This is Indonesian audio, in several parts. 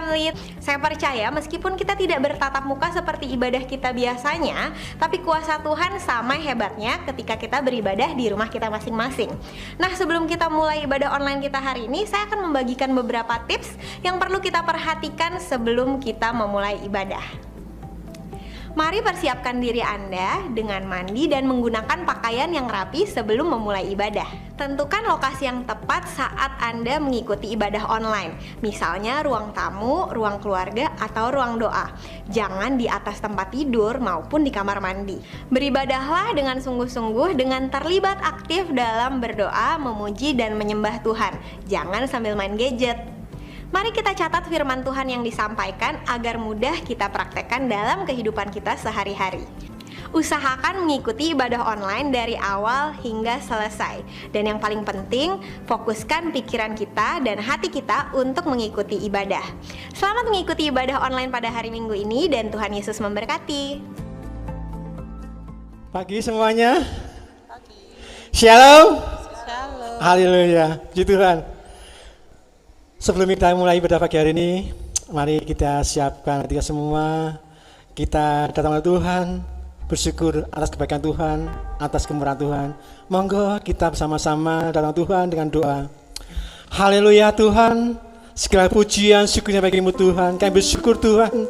Family. Saya percaya meskipun kita tidak bertatap muka seperti ibadah kita biasanya, tapi kuasa Tuhan sama hebatnya ketika kita beribadah di rumah kita masing-masing. Nah, sebelum kita mulai ibadah online kita hari ini, saya akan membagikan beberapa tips yang perlu kita perhatikan sebelum kita memulai ibadah. Mari persiapkan diri Anda dengan mandi dan menggunakan pakaian yang rapi sebelum memulai ibadah. Tentukan lokasi yang tepat saat Anda mengikuti ibadah online. Misalnya ruang tamu, ruang keluarga, atau ruang doa. Jangan di atas tempat tidur maupun di kamar mandi. Beribadahlah dengan sungguh-sungguh dengan terlibat aktif dalam berdoa, memuji, dan menyembah Tuhan. Jangan sambil main gadget. Mari kita catat firman Tuhan yang disampaikan agar mudah kita praktekkan dalam kehidupan kita sehari-hari. Usahakan mengikuti ibadah online dari awal hingga selesai. Dan yang paling penting, fokuskan pikiran kita dan hati kita untuk mengikuti ibadah. Selamat mengikuti ibadah online pada hari Minggu ini dan Tuhan Yesus memberkati. Pagi semuanya. Pagi. Shalom. Shalom. Haleluya. Puji Tuhan. Sebelum kita mulai ibadah pagi hari ini, mari kita siapkan ketika semua kita datang kepada Tuhan, bersyukur atas kebaikan Tuhan, atas kemurahan Tuhan. Monggo kita bersama-sama datang Tuhan dengan doa. Haleluya Tuhan, segala pujian syukurnya bagimu Tuhan. Kami bersyukur Tuhan,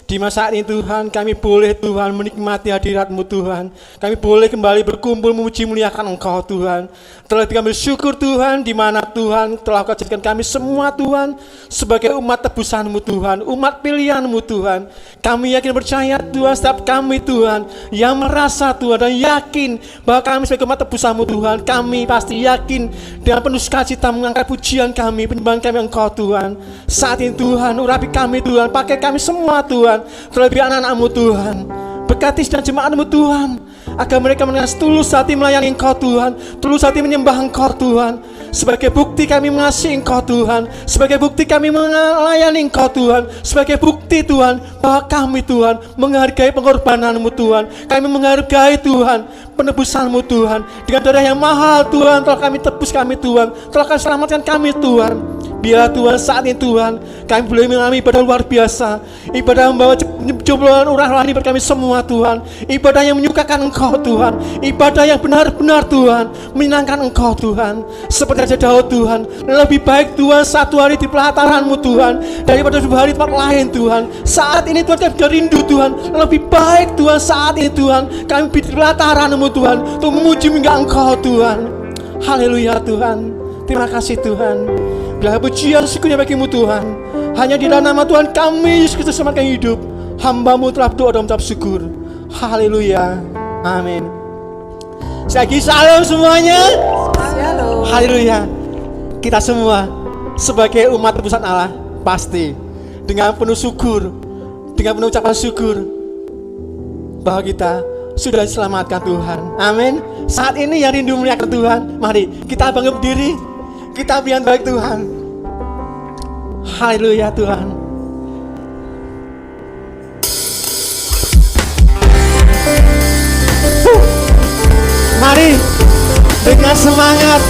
di masa ini Tuhan kami boleh Tuhan menikmati hadirat-Mu Tuhan. Kami boleh kembali berkumpul memuji muliakan Engkau Tuhan. Terlebih kami bersyukur Tuhan di mana Tuhan telah Kau jadikan kami semua Tuhan sebagai umat tebusan-Mu Tuhan, umat pilihan-Mu Tuhan. Kami yakin percaya Tuhan setiap kami Tuhan yang merasa Tuhan dan yakin bahwa kami sebagai umat tebusan-Mu Tuhan, kami pasti yakin dengan penuh sukacita mengangkat pujian kami, penyembahan kami Engkau Tuhan. Saat ini Tuhan urapi kami Tuhan, pakai kami semua Tuhan, terlebih anak-anak-Mu Tuhan. Berkati dan jemaat-Mu Tuhan, agar mereka dengan tulus hati melayani Engkau Tuhan, tulus hati menyembah Engkau Tuhan. Sebagai bukti kami mengasihi Engkau Tuhan, sebagai bukti kami melayani Engkau Tuhan, sebagai bukti Tuhan bahwa kami Tuhan menghargai pengorbanan-Mu Tuhan. Kami menghargai Tuhan penebusan-Mu Tuhan. Dengan darah yang mahal Tuhan telah kami tebus kami Tuhan, telah kami selamatkan kami Tuhan. Biar Tuhan saat ini Tuhan kami boleh mengalami ibadah luar biasa, ibadah membawa jumlah urah rohani bagi kami semua Tuhan, ibadah yang menyukakan Engkau Tuhan, ibadah yang benar-benar Tuhan menyenangkan Engkau Tuhan. Seperti Raja Daud Tuhan, lebih baik Tuhan satu hari di pelataran-Mu Tuhan daripada 2 hari tempat lain Tuhan. Saat ini Tuhan kami rindu Tuhan, lebih baik Tuhan saat ini Tuhan kami di pelataran-Mu Tuhan untuk memuji Engkau Tuhan. Haleluya Tuhan, terima kasih Tuhan. Bila pujian syukurnya bagimu Tuhan, hanya di dalam nama Tuhan kami Yesus Kristus semakin hidup. Hamba-Mu telah berdoa dan mengucap syukur. Haleluya, amin. Sekali lagi salam semuanya. Shalom. Haleluya. Kita semua sebagai umat tebusan Allah pasti dengan penuh syukur, dengan penuh ucapan syukur bahwa kita sudah diselamatkan Tuhan. Amin. Saat ini yang rindu memuliakan Tuhan, mari kita bangkit berdiri, kita berikan baik Tuhan. Haleluya Tuhan. Mari dengan semangat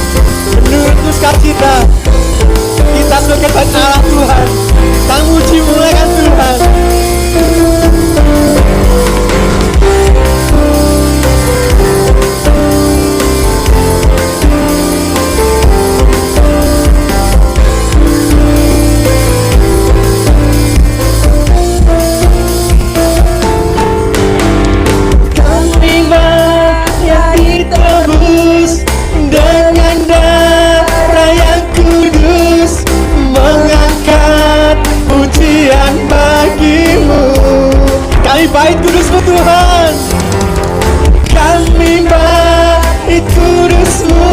penuh sukacita kita sebagai baik Allah Tuhan, kita muji muliakan Tuhan. Baik kudus-Mu Tuhan, kami baik kudus-Mu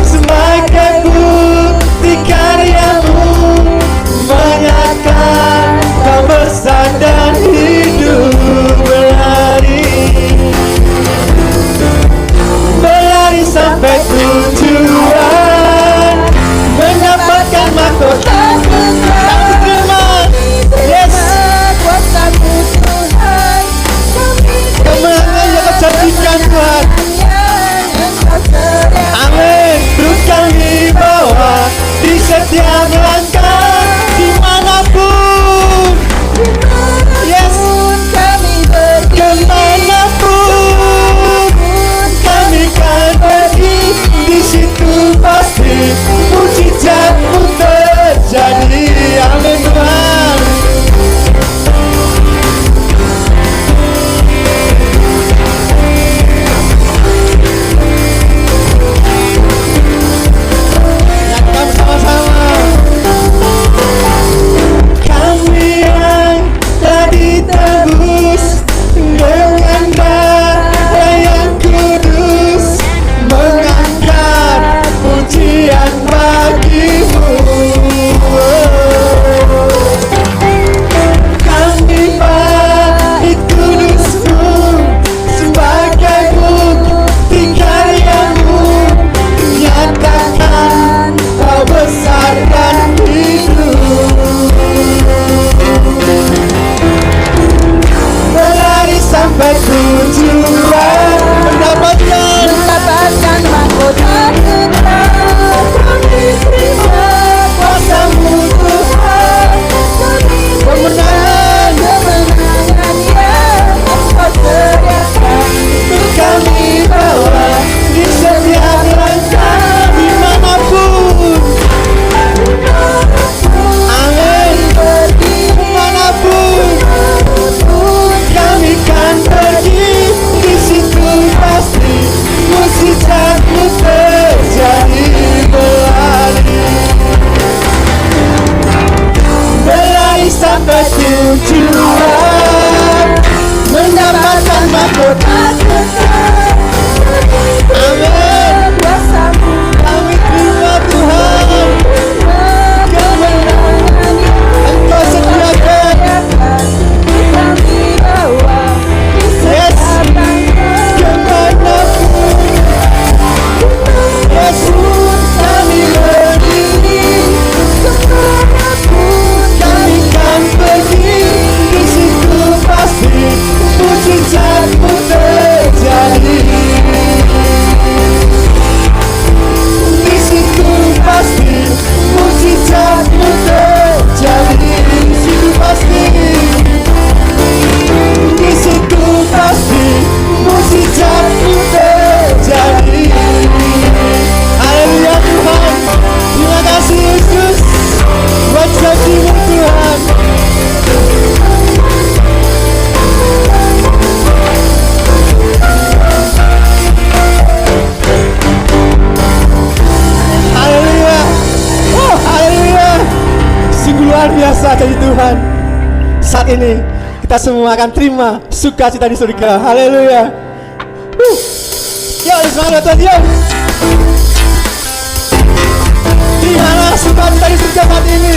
sebagai bukti karya-Mu, menyatakan Kau besar dan hidup berlari sampai tujuan, mendapatkan mahkota firman. Yes, kemenangan yang Kau janjikan Tuhan. Amin. Terus kami bawa di setiap langkah dimanapun. saat ini kita semua akan terima sukacita di surga. Haleluya. Yuk semangat Tuhan, yuk. Terimalah sukacita di surga saat ini.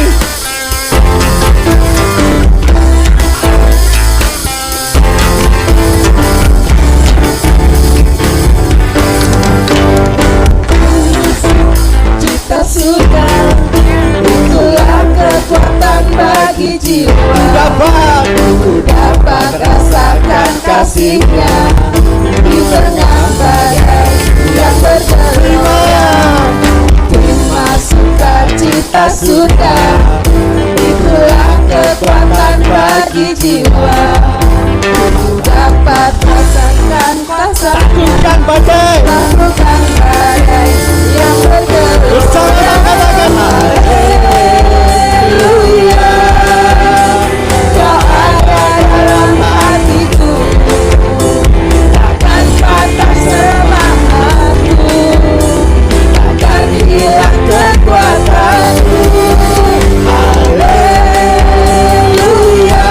Cita surga, itulah kekuatan bagi jiwa. Ku dapat rasakan kasih-Nya di tengah badai yang bergelora. Terima sukacita surga, itulah kekuatan bagi jiwa. Ku dapat rasakan kuasa-Nya, Taklukkan badai. taklukkan badai yang bergelora. Bersama katakan Haleluya, Kau ada dalam hatiku, takkan patah semangatku, takkan hilang kekuatanku. Haleluya,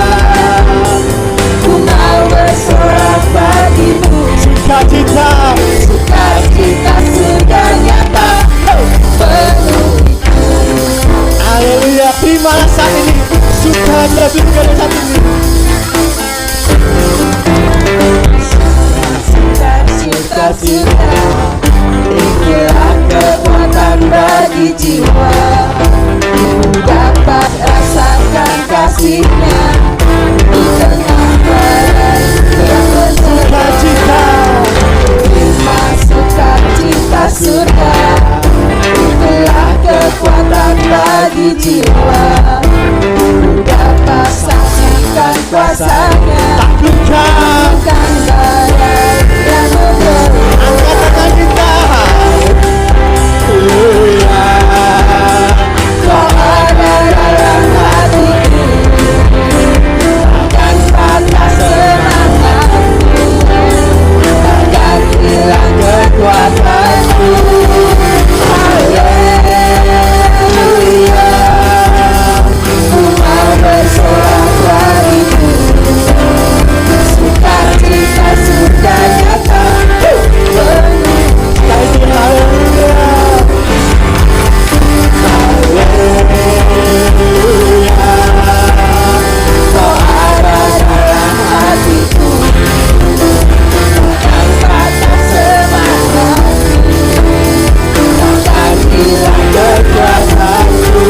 ku mau bersorak bagimu. sukacita. Sukacita surga nyata penuh. Haleluya. Terimalah saat ini sukacita surga saat ini. Sukacita surga, itulah kekuatan bagi jiwa. Ku dapat rasakan kasih-Nya di tengah badai yang bergelora. Sukacita. Terima sukacita surga, itulah kekuatan bagi jiwa. Ku dapat saksikan kuasa-Nya, Taklukkan. kan badai yang bergelora. Angkat tangan kita. Haleluya. Kau ada dalam hatiku, takkan patah semangatku, takkan hilang kekuatanku. Haleluya, ku mau bersorak bagimu. Sukacita surga nyata penuh. Haleluya. Kau ada dalam hatiku, takkan patah semangatku, takkan hilang kekuatanku.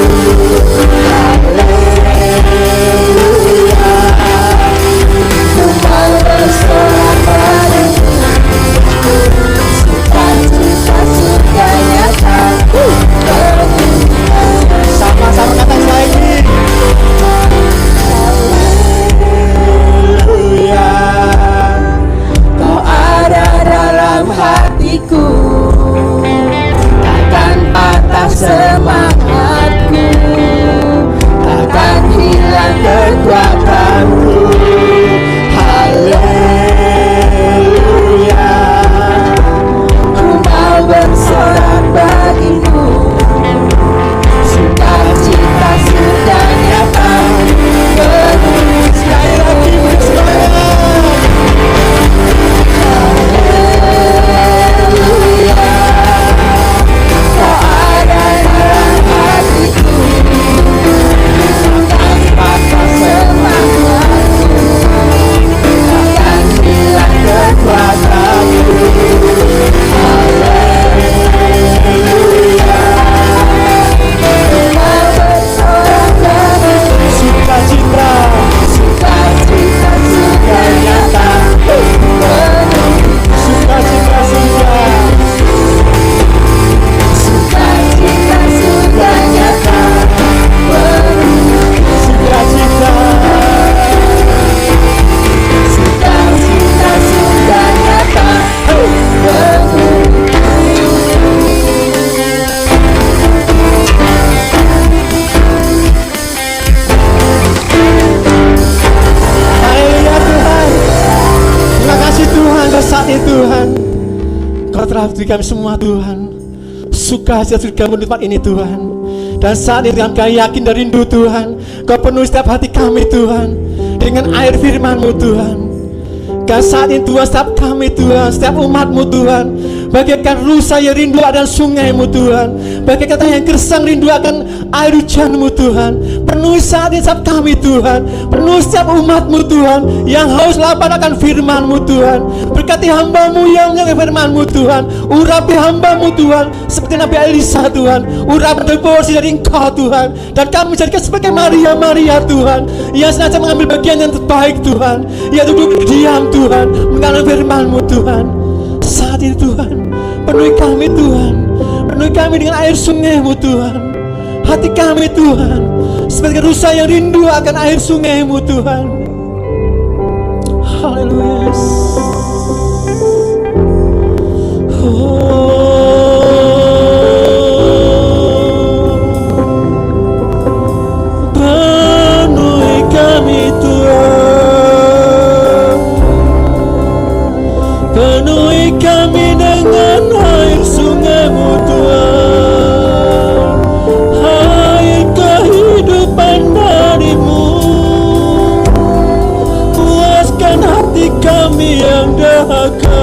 Haleluya, ku mau bersorak bagimu. Sukacita surga nyata penuh. Sama-sama kata lagi. Haleluya. Kau ada dalam hatiku, takkan patah semangatku, takkan hilang kekuatanku. Haleluya, ku mau bersorak bagimu. Sukacita surga nyata penuh. Sekali lagi bersemangat. Haleluya, kau ada dalam hatiku, takkan patah semangatku, takkan hilang kekuatanku. Haleluya, ku mau bersorak bagimu. Sukacita. Sukacita surga nyata penuh. Sukacita surga. Sukacita surga nyata penuh. Sukacita. Sukacita surga nyata penuh. Haleluya Tuhan. Terima kasih Tuhan pada saat ini Tuhan. Kau telah beri kami semua Tuhan. Sukacita surga menuju tempat ini Tuhan. Dan saat ini kami yakin dan rindu Tuhan. Kau penuhi setiap hati kami Tuhan. Di dengan air firman-Mu Tuhan. Dan saat ini Tuhan, setiap kami Tuhan, setiap umat-Mu Tuhan, bagaikan rusa yang rindu akan sungai-Mu Tuhan, bagaikan yang gersang rindu akan air hujan-Mu Tuhan. Penuhi saat ini setiap kami Tuhan, penuhi setiap umat-Mu Tuhan yang haus lapar akan firman-Mu Tuhan. Berkati hamba-Mu yang menjaga firman-Mu Tuhan, urapi hamba-Mu Tuhan seperti Nabi Elisa Tuhan, urapi porsi dari Engkau Tuhan, dan kami jadikan sebagai Maria Tuhan yang sengaja mengambil bagian yang terbaik Tuhan, yaitu duduk diam Tuhan, mengalami firman-Mu Tuhan. Saat ini Tuhan, penuhi kami Tuhan, penuhi kami dengan air sungai-Mu Tuhan. Hati kami Tuhan sebagai rusa yang rindu akan air sungai-Mu Tuhan. Haleluya. Penuhi kami Tuhan, penuhi kami dengan air sungai-Mu Tuhan, air kehidupan dari-Mu. Puaskan hati kami yang dahaga.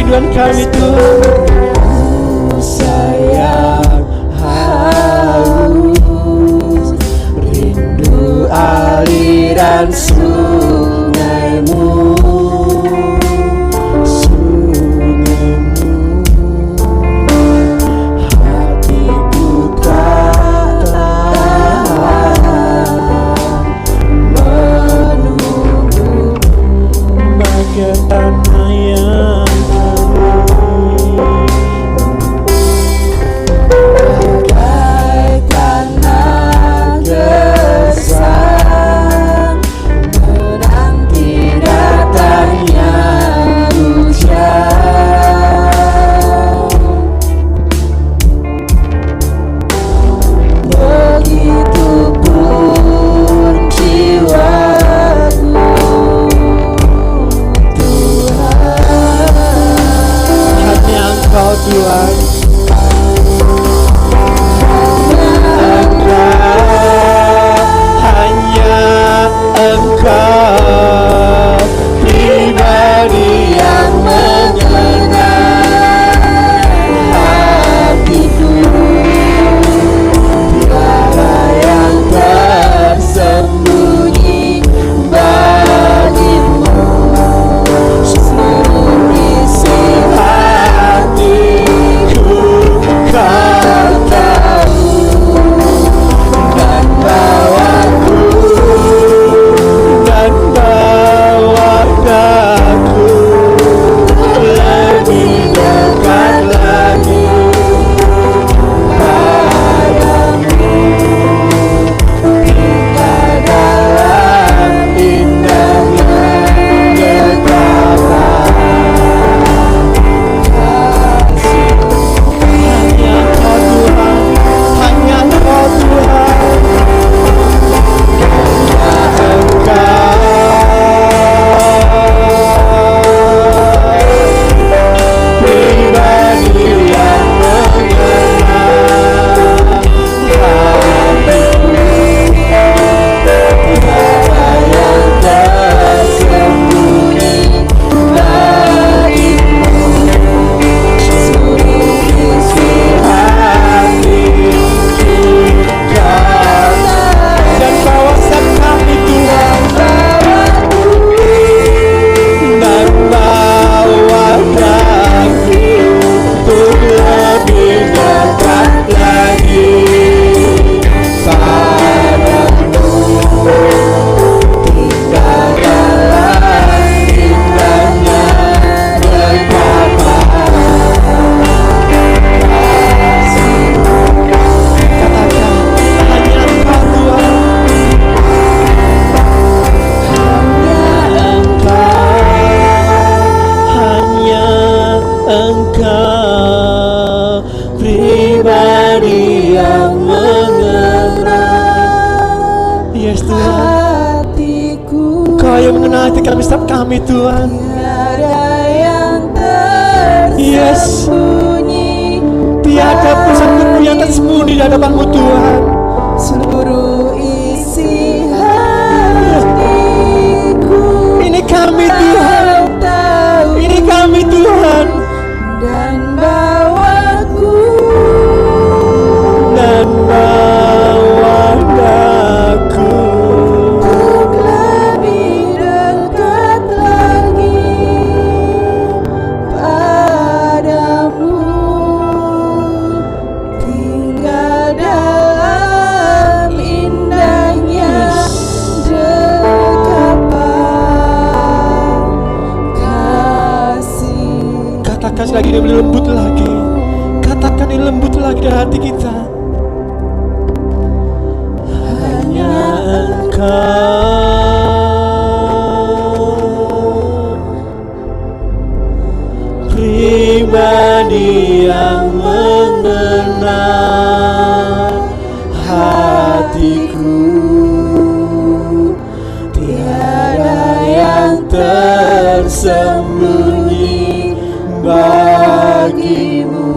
Tuhan kami Tuhan, sayang haus rindu aliran sungai-Mu, hatiku tak tahan menunggu bagai tanah yang kering. hati kami setiap kami Tuhan. Tiada yang Yes, tersembunyi, tiada pun satu yang tersembunyi di hadapan-Mu Tuhan. seluruh isi hatiku. Ini kami Tuhan, Kau tahu ini kami Tuhan. dan bawaku Dan bawa aku untuk lebih dekat lagi padamu, tinggal dalam indahnya dekapan kasih. katakan lagi ini lembut lagi. Katakan ini lembut lagi dari hati kita. Hanya Engkau pribadi yang mengenal hatiku. Tiada yang tersembunyi bagimu.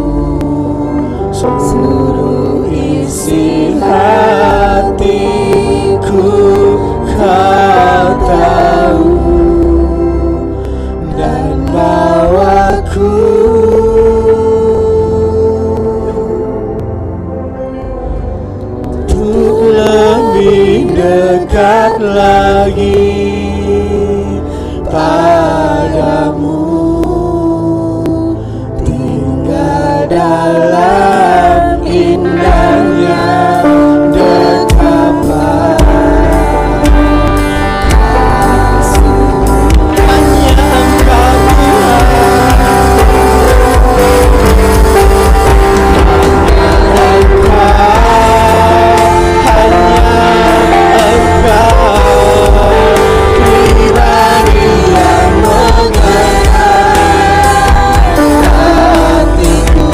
Seluruh isi hatiku Kau tahu dan bawaku untuk lebih dekat lagi padamu, tinggal dalam indahnya dekapan kasih. Hanya Engkau pribadi yang mengenal hatiku.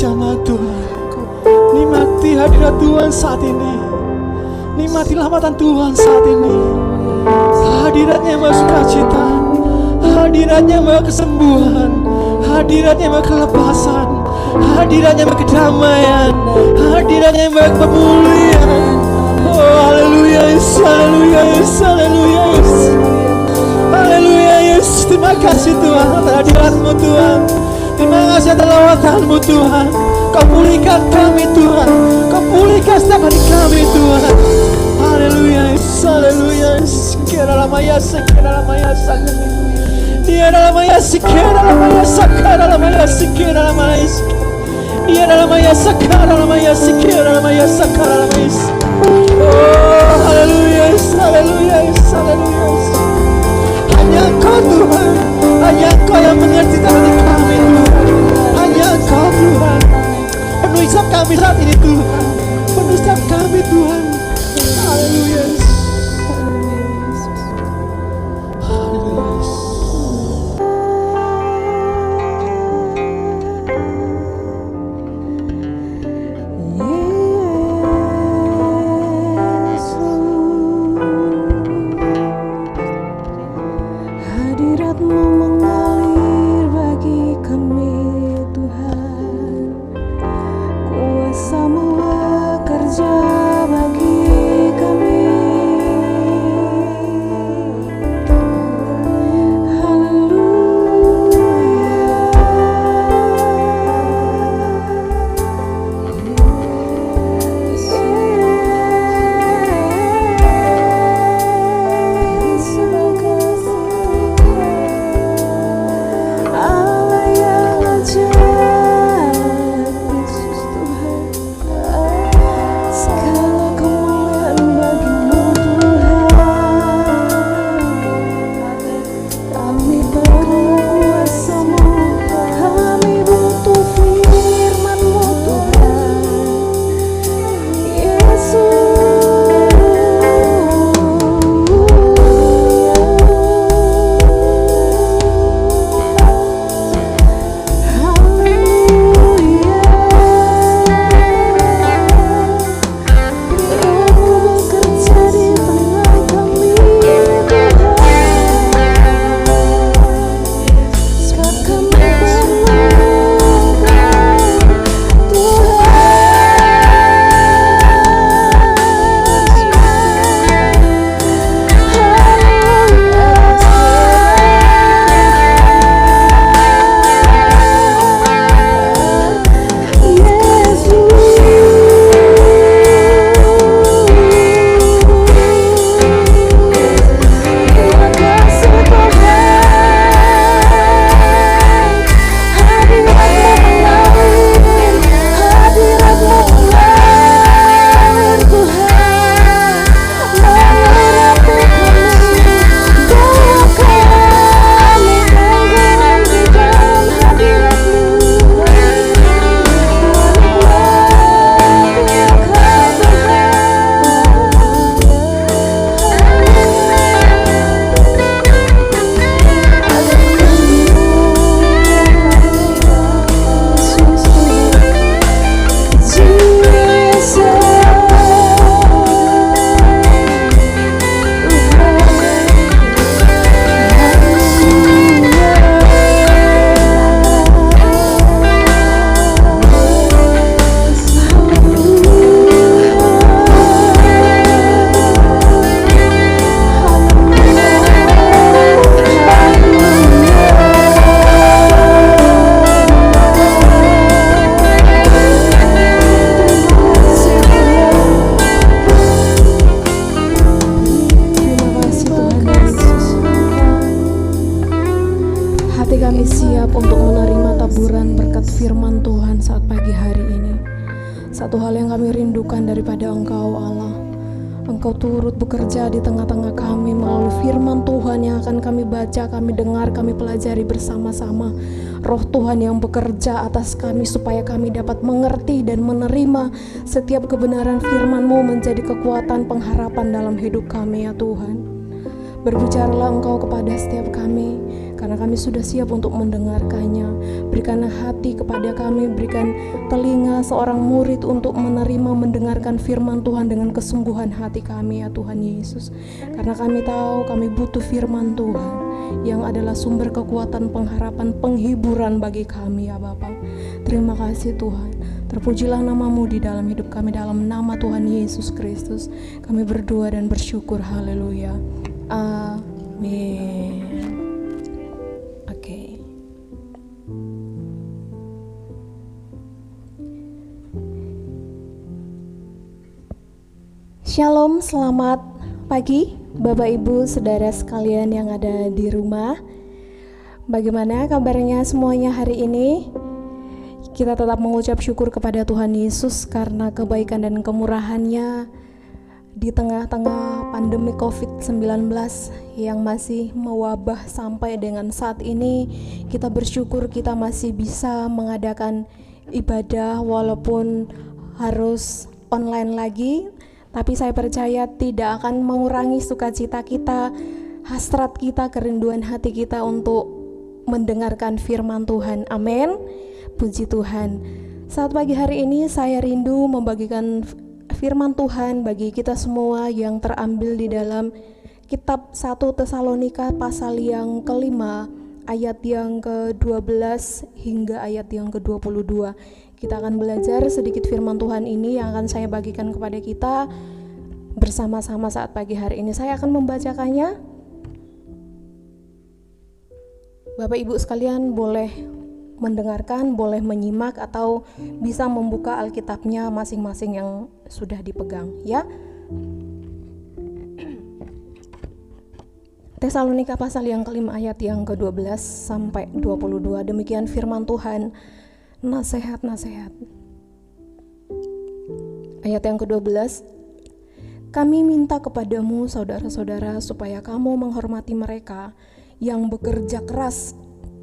jamaah Tuhan. Nikmati hadirat Tuhan saat ini. Nikmati rahmatan Tuhan saat ini. Hadiratnya yang bawa sukacita, hadiratnya yang bawa kesembuhan, hadiratnya yang bawa kelepasan, hadiratnya yang bawa kedamaian, hadiratnya yang bawa pemulihan. Oh haleluya Yesus, haleluya Yesus, haleluya Yesus, haleluya Yesus. Terima kasih Tuhan atas hadirat-Mu Tuhan. Terima kasih atas lawatanmu Tuhan. Kau pulihkan kami Tuhan. Kau pulihkan setiap hari kami Tuhan. Haleluya Yesus, haleluya Yesus. Kira lama ya, sekira lama ya, dia dalam ya, sekira lama ya, sekira lama ya, sekira lama ya, dia dalam ya, sekira lama ya, sekira lama ya, sekira lama ya. Oh haleluya Yesus, haleluya Yesus, haleluya Yesus. Hanya Kau Tuhan, hanya Kau yang mengerti hati kami Tuhan. Hanya Kau Tuhan. Penuh hisap kami saat ini Tuhan. Penuh hisap kami Tuhan. Haleluya Yesus. Haleluya Yesus. Hadirat-Mu mengalir bagi kami Tuhan. Kuasa-Mu bekerja bagi kami. Satu hal yang kami rindukan daripada Engkau Allah, Engkau turut bekerja di tengah-tengah kami melalui firman Tuhan yang akan kami baca, kami dengar, kami pelajari bersama-sama. Roh Tuhan yang bekerja atas kami supaya kami dapat mengerti dan menerima setiap kebenaran firman-Mu menjadi kekuatan pengharapan dalam hidup kami ya Tuhan. Berbicaralah Engkau kepada setiap kami karena kami sudah siap untuk mendengarkannya. Berikan hati kepada kami, berikan telinga seorang murid untuk menerima mendengarkan firman Tuhan dengan kesungguhan hati kami ya Tuhan Yesus. Karena kami tahu kami butuh firman Tuhan yang adalah sumber kekuatan, pengharapan, penghiburan bagi kami ya Bapa. Terima kasih Tuhan. Terpujilah nama-Mu di dalam hidup kami, dalam nama Tuhan Yesus Kristus. Kami berdoa dan bersyukur. Haleluya. Amin. Oke. Shalom, selamat pagi Bapak Ibu Saudara sekalian yang ada di rumah. Bagaimana kabarnya semuanya hari ini? Kita tetap mengucap syukur kepada Tuhan Yesus karena kebaikan dan kemurahan-Nya di tengah-tengah pandemi COVID-19 yang masih mewabah sampai dengan saat ini. Kita bersyukur kita masih bisa mengadakan ibadah walaupun harus online lagi, tapi saya percaya tidak akan mengurangi sukacita kita, hasrat kita, kerinduan hati kita untuk mendengarkan firman Tuhan. Amin. Puji Tuhan. Saat pagi hari ini saya rindu membagikan firman Tuhan bagi kita semua yang terambil di dalam kitab 1 Tesalonika pasal yang kelima, ayat yang ke-12 hingga ayat yang ke-22. Kita akan belajar sedikit firman Tuhan ini yang akan saya bagikan kepada kita bersama-sama saat pagi hari ini. Saya akan membacakannya. Bapak Ibu sekalian boleh mendengarkan, boleh menyimak, atau bisa membuka Alkitabnya masing-masing yang sudah dipegang ya. Tesalonika pasal yang kelima ayat yang ke-12 sampai 22. Demikian firman Tuhan. Nasihat-nasihat. Ayat yang ke-12. Kami minta kepadamu saudara-saudara supaya kamu menghormati mereka yang bekerja keras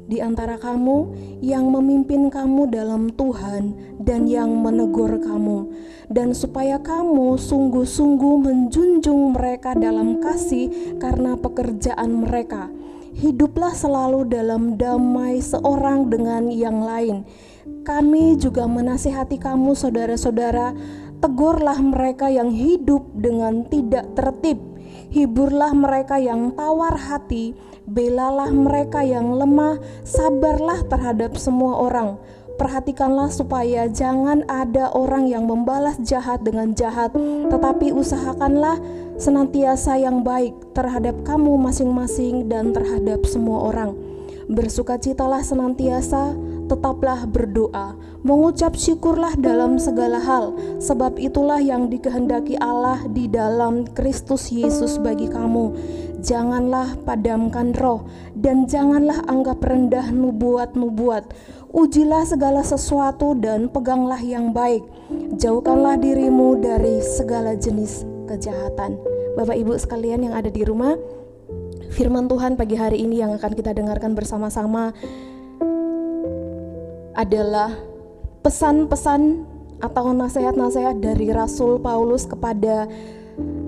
di antara kamu, yang memimpin kamu dalam Tuhan dan yang menegur kamu, dan supaya kamu sungguh-sungguh menjunjung mereka dalam kasih karena pekerjaan mereka. Hiduplah selalu dalam damai seorang dengan yang lain. Kami juga menasihati kamu saudara-saudara, tegurlah mereka yang hidup dengan tidak tertib, hiburlah mereka yang tawar hati, belalah mereka yang lemah, sabarlah terhadap semua orang. Perhatikanlah supaya jangan ada orang yang membalas jahat dengan jahat, tetapi usahakanlah senantiasa yang baik terhadap kamu masing-masing dan terhadap semua orang. Bersukacitalah senantiasa, tetaplah berdoa, mengucap syukurlah dalam segala hal, sebab itulah yang dikehendaki Allah di dalam Kristus Yesus bagi kamu. Janganlah padamkan roh, dan janganlah anggap rendah nubuat-nubuat. Ujilah segala sesuatu dan peganglah yang baik. Jauhkanlah dirimu dari segala jenis kejahatan. Bapak Ibu sekalian yang ada di rumah, firman Tuhan pagi hari ini yang akan kita dengarkan bersama-sama adalah pesan-pesan atau nasihat-nasihat dari Rasul Paulus kepada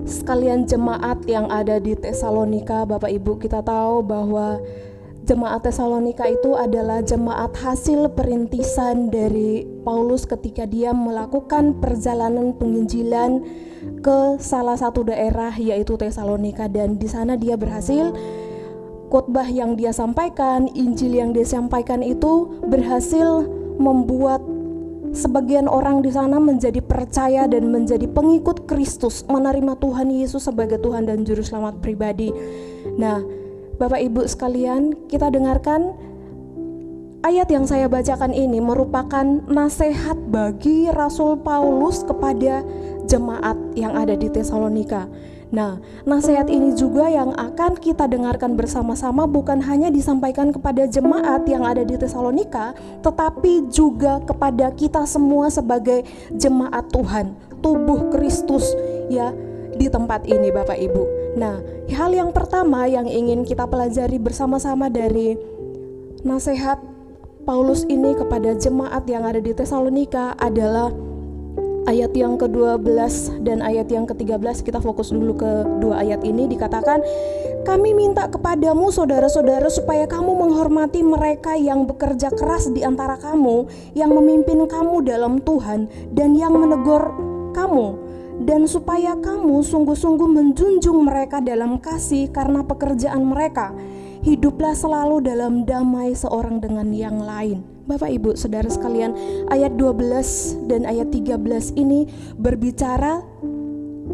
sekalian jemaat yang ada di Tesalonika. Bapak Ibu, kita tahu bahwa jemaat Tesalonika itu adalah jemaat hasil perintisan dari Paulus ketika dia melakukan perjalanan penginjilan ke salah satu daerah yaitu Tesalonika, dan di sana dia berhasil khotbah yang dia sampaikan, Injil yang dia sampaikan itu berhasil membuat sebagian orang di sana menjadi percaya dan menjadi pengikut Kristus, menerima Tuhan Yesus sebagai Tuhan dan Juru Selamat pribadi. Nah, Bapak Ibu sekalian, kita dengarkan ayat yang saya bacakan ini merupakan nasihat bagi Rasul Paulus kepada jemaat yang ada di Tesalonika. Nah, nasihat ini juga yang akan kita dengarkan bersama-sama bukan hanya disampaikan kepada jemaat yang ada di Tesalonika, tetapi juga kepada kita semua sebagai jemaat Tuhan, tubuh Kristus ya di tempat ini Bapak Ibu. Nah, hal yang pertama yang ingin kita pelajari bersama-sama dari nasihat Paulus ini kepada jemaat yang ada di Tesalonika adalah ayat yang ke-12 dan ayat yang ke-13, kita fokus dulu ke dua ayat ini. Dikatakan, kami minta kepadamu saudara-saudara supaya kamu menghormati mereka yang bekerja keras di antara kamu, yang memimpin kamu dalam Tuhan dan yang menegur kamu, dan supaya kamu sungguh-sungguh menjunjung mereka dalam kasih karena pekerjaan mereka. Hiduplah selalu dalam damai seorang dengan yang lain. Bapak Ibu Saudara sekalian, ayat 12 dan ayat 13 ini berbicara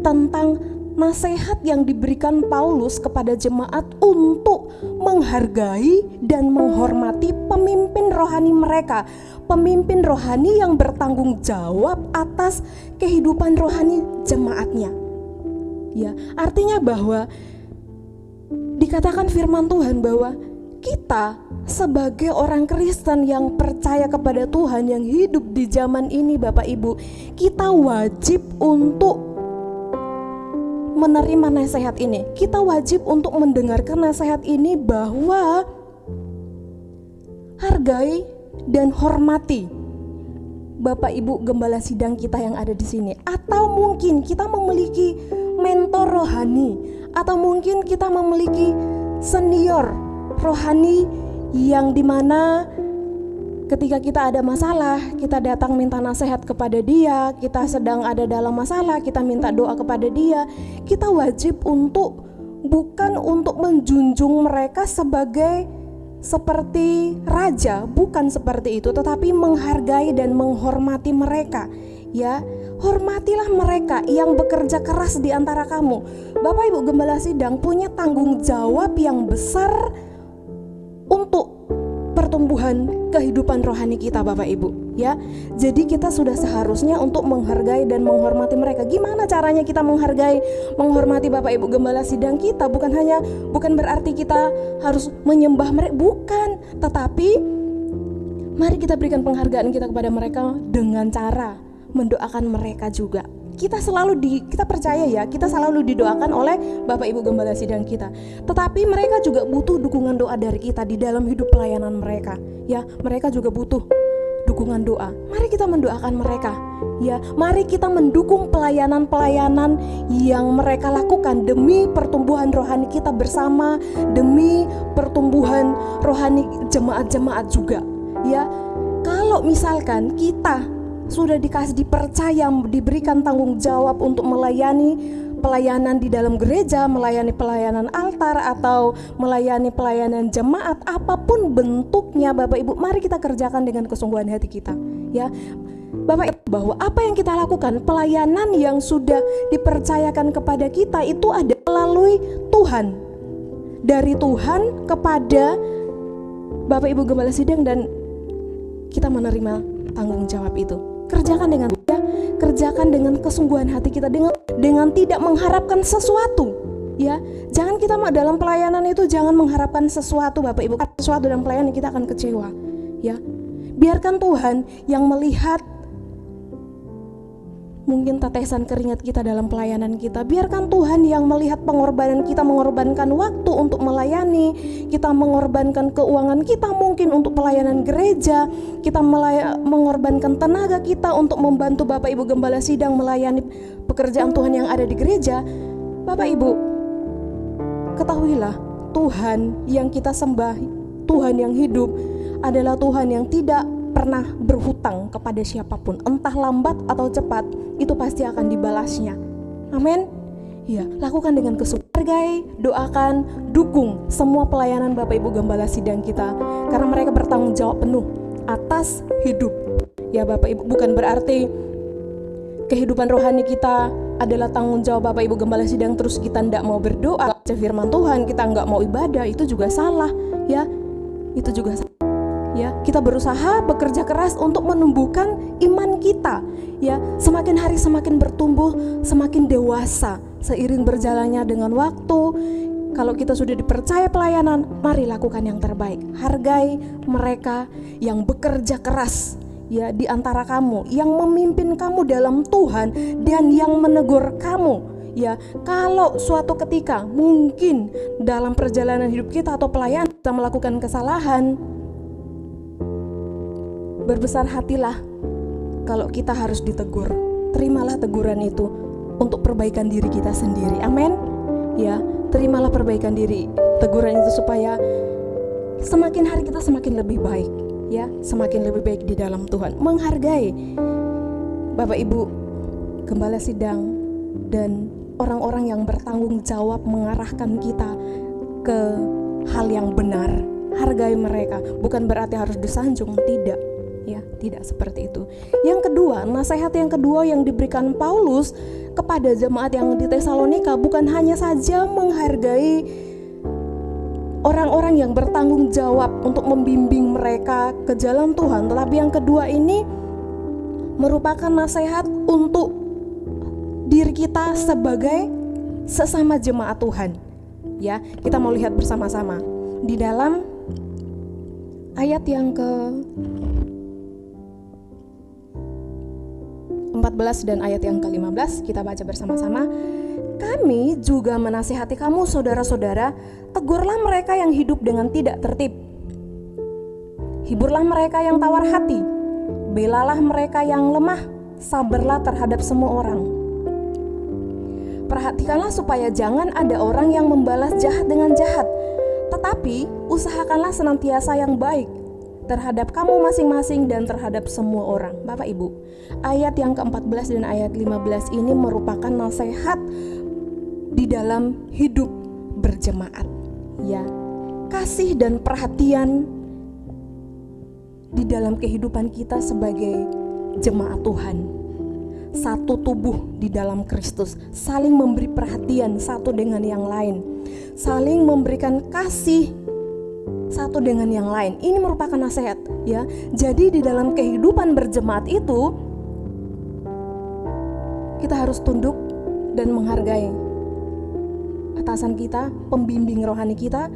tentang nasihat yang diberikan Paulus kepada jemaat untuk menghargai dan menghormati pemimpin rohani mereka, pemimpin rohani yang bertanggung jawab atas kehidupan rohani jemaatnya. Ya, artinya bahwa dikatakan firman Tuhan bahwa kita sebagai orang Kristen yang percaya kepada Tuhan, yang hidup di zaman ini, Bapak Ibu, kita wajib untuk menerima nasihat ini. Kita wajib untuk mendengarkan nasihat ini bahwa hargai dan hormati Bapak Ibu gembala sidang kita yang ada di sini. Atau mungkin kita memiliki mentor rohani, atau mungkin kita memiliki senior rohani yang dimana ketika kita ada masalah, kita datang minta nasihat kepada dia. Kita sedang ada dalam masalah, kita minta doa kepada dia. Kita wajib untuk bukan untuk menjunjung mereka seperti raja, bukan seperti itu, tetapi menghargai dan menghormati mereka. Ya, hormatilah mereka yang bekerja keras di antara kamu. Bapak Ibu gembala sidang punya tanggung jawab yang besar untuk pertumbuhan kehidupan rohani kita, Bapak Ibu, ya. Jadi kita sudah seharusnya untuk menghargai dan menghormati mereka. Gimana caranya kita menghargai, menghormati Bapak Ibu gembala sidang kita? Bukan berarti kita harus menyembah mereka, bukan. Tetapi mari kita berikan penghargaan kita kepada mereka dengan cara mendoakan mereka juga. Kita percaya ya, kita selalu didoakan oleh Bapak Ibu gembala sidang kita. Tetapi mereka juga butuh dukungan doa dari kita di dalam hidup pelayanan mereka. Ya, mereka juga butuh dukungan doa. Mari kita mendoakan mereka. Ya, mari kita mendukung pelayanan-pelayanan yang mereka lakukan demi pertumbuhan rohani kita bersama, demi pertumbuhan rohani jemaat-jemaat juga. Ya, kalau misalkan kita sudah dipercaya, diberikan tanggung jawab untuk melayani pelayanan di dalam gereja, melayani pelayanan altar, atau melayani pelayanan jemaat, apapun bentuknya, Bapak Ibu, mari kita kerjakan dengan kesungguhan hati kita. Ya, Bapak Ibu, bahwa apa yang kita lakukan, pelayanan yang sudah dipercayakan kepada kita itu ada melalui Tuhan, dari Tuhan kepada Bapak Ibu gembala sidang, dan kita menerima tanggung jawab itu. Kerjakan dengan kesungguhan hati kita, dengan tidak mengharapkan sesuatu. Ya, jangan kita dalam pelayanan itu jangan mengharapkan sesuatu, Bapak Ibu. Sesuatu dalam pelayanan kita akan kecewa. Ya, biarkan Tuhan yang melihat mungkin tetesan keringat kita dalam pelayanan kita. Biarkan Tuhan yang melihat pengorbanan kita, mengorbankan waktu untuk melayani, kita mengorbankan keuangan kita mungkin untuk pelayanan gereja, kita mengorbankan tenaga kita untuk membantu Bapak Ibu gembala sidang melayani pekerjaan Tuhan yang ada di gereja. Bapak Ibu, ketahuilah Tuhan yang kita sembah, Tuhan yang hidup, adalah Tuhan yang tidak pernah berhutang kepada siapapun, entah lambat atau cepat, itu pasti akan dibalasnya. Amin. Ya, lakukan dengan kesungguhan, hargai, doakan, dukung semua pelayanan Bapak Ibu gembala sidang kita, karena mereka bertanggung jawab penuh atas hidup. Ya Bapak Ibu, bukan berarti kehidupan rohani kita adalah tanggung jawab Bapak Ibu gembala sidang terus kita tidak mau berdoa, baca firman Tuhan, kita nggak mau ibadah, itu juga salah. Ya, itu juga salah. Ya, kita berusaha bekerja keras untuk menumbuhkan iman kita. Ya, semakin hari semakin bertumbuh, semakin dewasa seiring berjalannya dengan waktu. Kalau kita sudah dipercaya pelayanan, mari lakukan yang terbaik. Hargai mereka yang bekerja keras, ya, di antara kamu, yang memimpin kamu dalam Tuhan dan yang menegur kamu. Ya, kalau suatu ketika mungkin dalam perjalanan hidup kita atau pelayanan kita melakukan kesalahan, berbesar hatilah kalau kita harus ditegur. terimalah teguran itu untuk perbaikan diri kita sendiri. Amin. Ya, terimalah perbaikan diri, teguran itu supaya semakin hari kita semakin lebih baik, ya, semakin lebih baik di dalam Tuhan. Menghargai Bapak Ibu gembala sidang dan orang-orang yang bertanggung jawab mengarahkan kita ke hal yang benar. Hargai mereka, bukan berarti harus disanjung, tidak. Ya, tidak seperti itu. Yang kedua, nasihat yang kedua yang diberikan Paulus kepada jemaat yang di Tesalonika bukan hanya saja menghargai orang-orang yang bertanggung jawab untuk membimbing mereka ke jalan Tuhan, tetapi yang kedua ini merupakan nasihat untuk diri kita sebagai sesama jemaat Tuhan. Ya, kita mau lihat bersama-sama di dalam ayat yang ke 14 dan ayat yang ke-15, kita baca bersama-sama. Kami juga menasihati kamu saudara-saudara, tegurlah mereka yang hidup dengan tidak tertib. Hiburlah mereka yang tawar hati, belalah mereka yang lemah, sabarlah terhadap semua orang. Perhatikanlah supaya jangan ada orang yang membalas jahat dengan jahat, tetapi usahakanlah senantiasa yang baik terhadap kamu masing-masing dan terhadap semua orang. Bapak Ibu, ayat yang ke-14 dan ayat 15 ini merupakan nasihat di dalam hidup berjemaat, ya. Kasih dan perhatian di dalam kehidupan kita sebagai jemaat Tuhan, satu tubuh di dalam Kristus, saling memberi perhatian satu dengan yang lain, saling memberikan kasih satu dengan yang lain. Ini merupakan nasihat, ya. Jadi di dalam kehidupan berjemaat itu kita harus tunduk dan menghargai atasan kita, pembimbing rohani kita.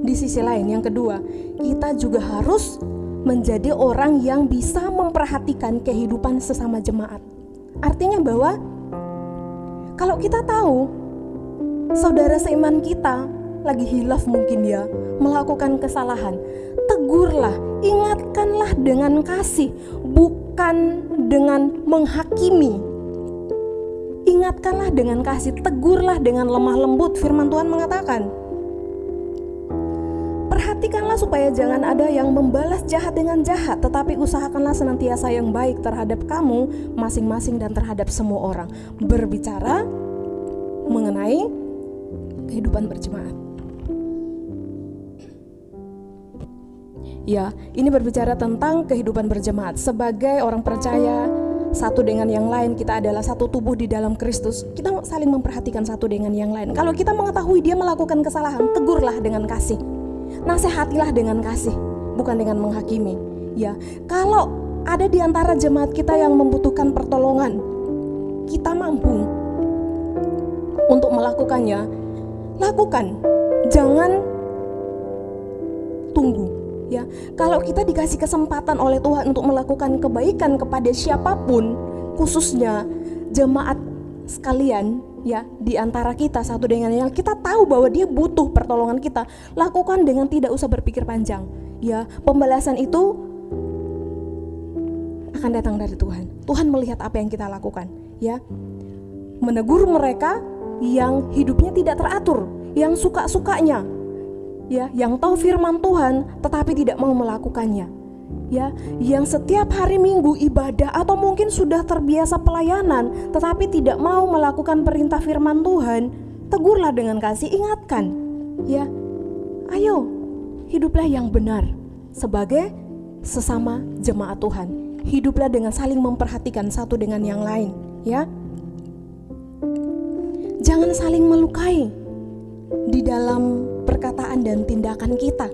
Di sisi lain, yang kedua, kita juga harus menjadi orang yang bisa memperhatikan kehidupan sesama jemaat. Artinya bahwa kalau kita tahu saudara seiman kita lagi hilaf mungkin, ya, melakukan kesalahan, tegurlah, ingatkanlah dengan kasih, bukan dengan menghakimi. Ingatkanlah dengan kasih, tegurlah dengan lemah lembut. Firman Tuhan mengatakan, perhatikanlah supaya jangan ada yang membalas jahat dengan jahat, tetapi usahakanlah senantiasa yang baik terhadap kamu masing-masing dan terhadap semua orang. Berbicara mengenai kehidupan berjemaat. Ya, ini berbicara tentang kehidupan berjemaat. Sebagai orang percaya, satu dengan yang lain, kita adalah satu tubuh di dalam Kristus. Kita saling memperhatikan satu dengan yang lain. Kalau kita mengetahui dia melakukan kesalahan, tegurlah dengan kasih. Nasihatilah dengan kasih, bukan dengan menghakimi. Ya, kalau ada di antara jemaat kita yang membutuhkan pertolongan, kita mampu untuk melakukannya, lakukan. Jangan tunggu. Ya, kalau kita dikasih kesempatan oleh Tuhan untuk melakukan kebaikan kepada siapapun, khususnya jemaat sekalian, ya, di antara kita satu dengan yang kita tahu bahwa dia butuh pertolongan kita, lakukan dengan tidak usah berpikir panjang. Ya, pembalasan itu akan datang dari Tuhan. Tuhan melihat apa yang kita lakukan, ya. Menegur mereka yang hidupnya tidak teratur, yang suka-sukanya, ya, yang tahu firman Tuhan tetapi tidak mau melakukannya, ya, yang setiap hari Minggu ibadah atau mungkin sudah terbiasa pelayanan tetapi tidak mau melakukan perintah firman Tuhan, tegurlah dengan kasih, ingatkan, ya, ayo hiduplah yang benar sebagai sesama jemaat Tuhan, hiduplah dengan saling memperhatikan satu dengan yang lain, ya. Jangan saling melukai di dalam perkataan dan tindakan kita.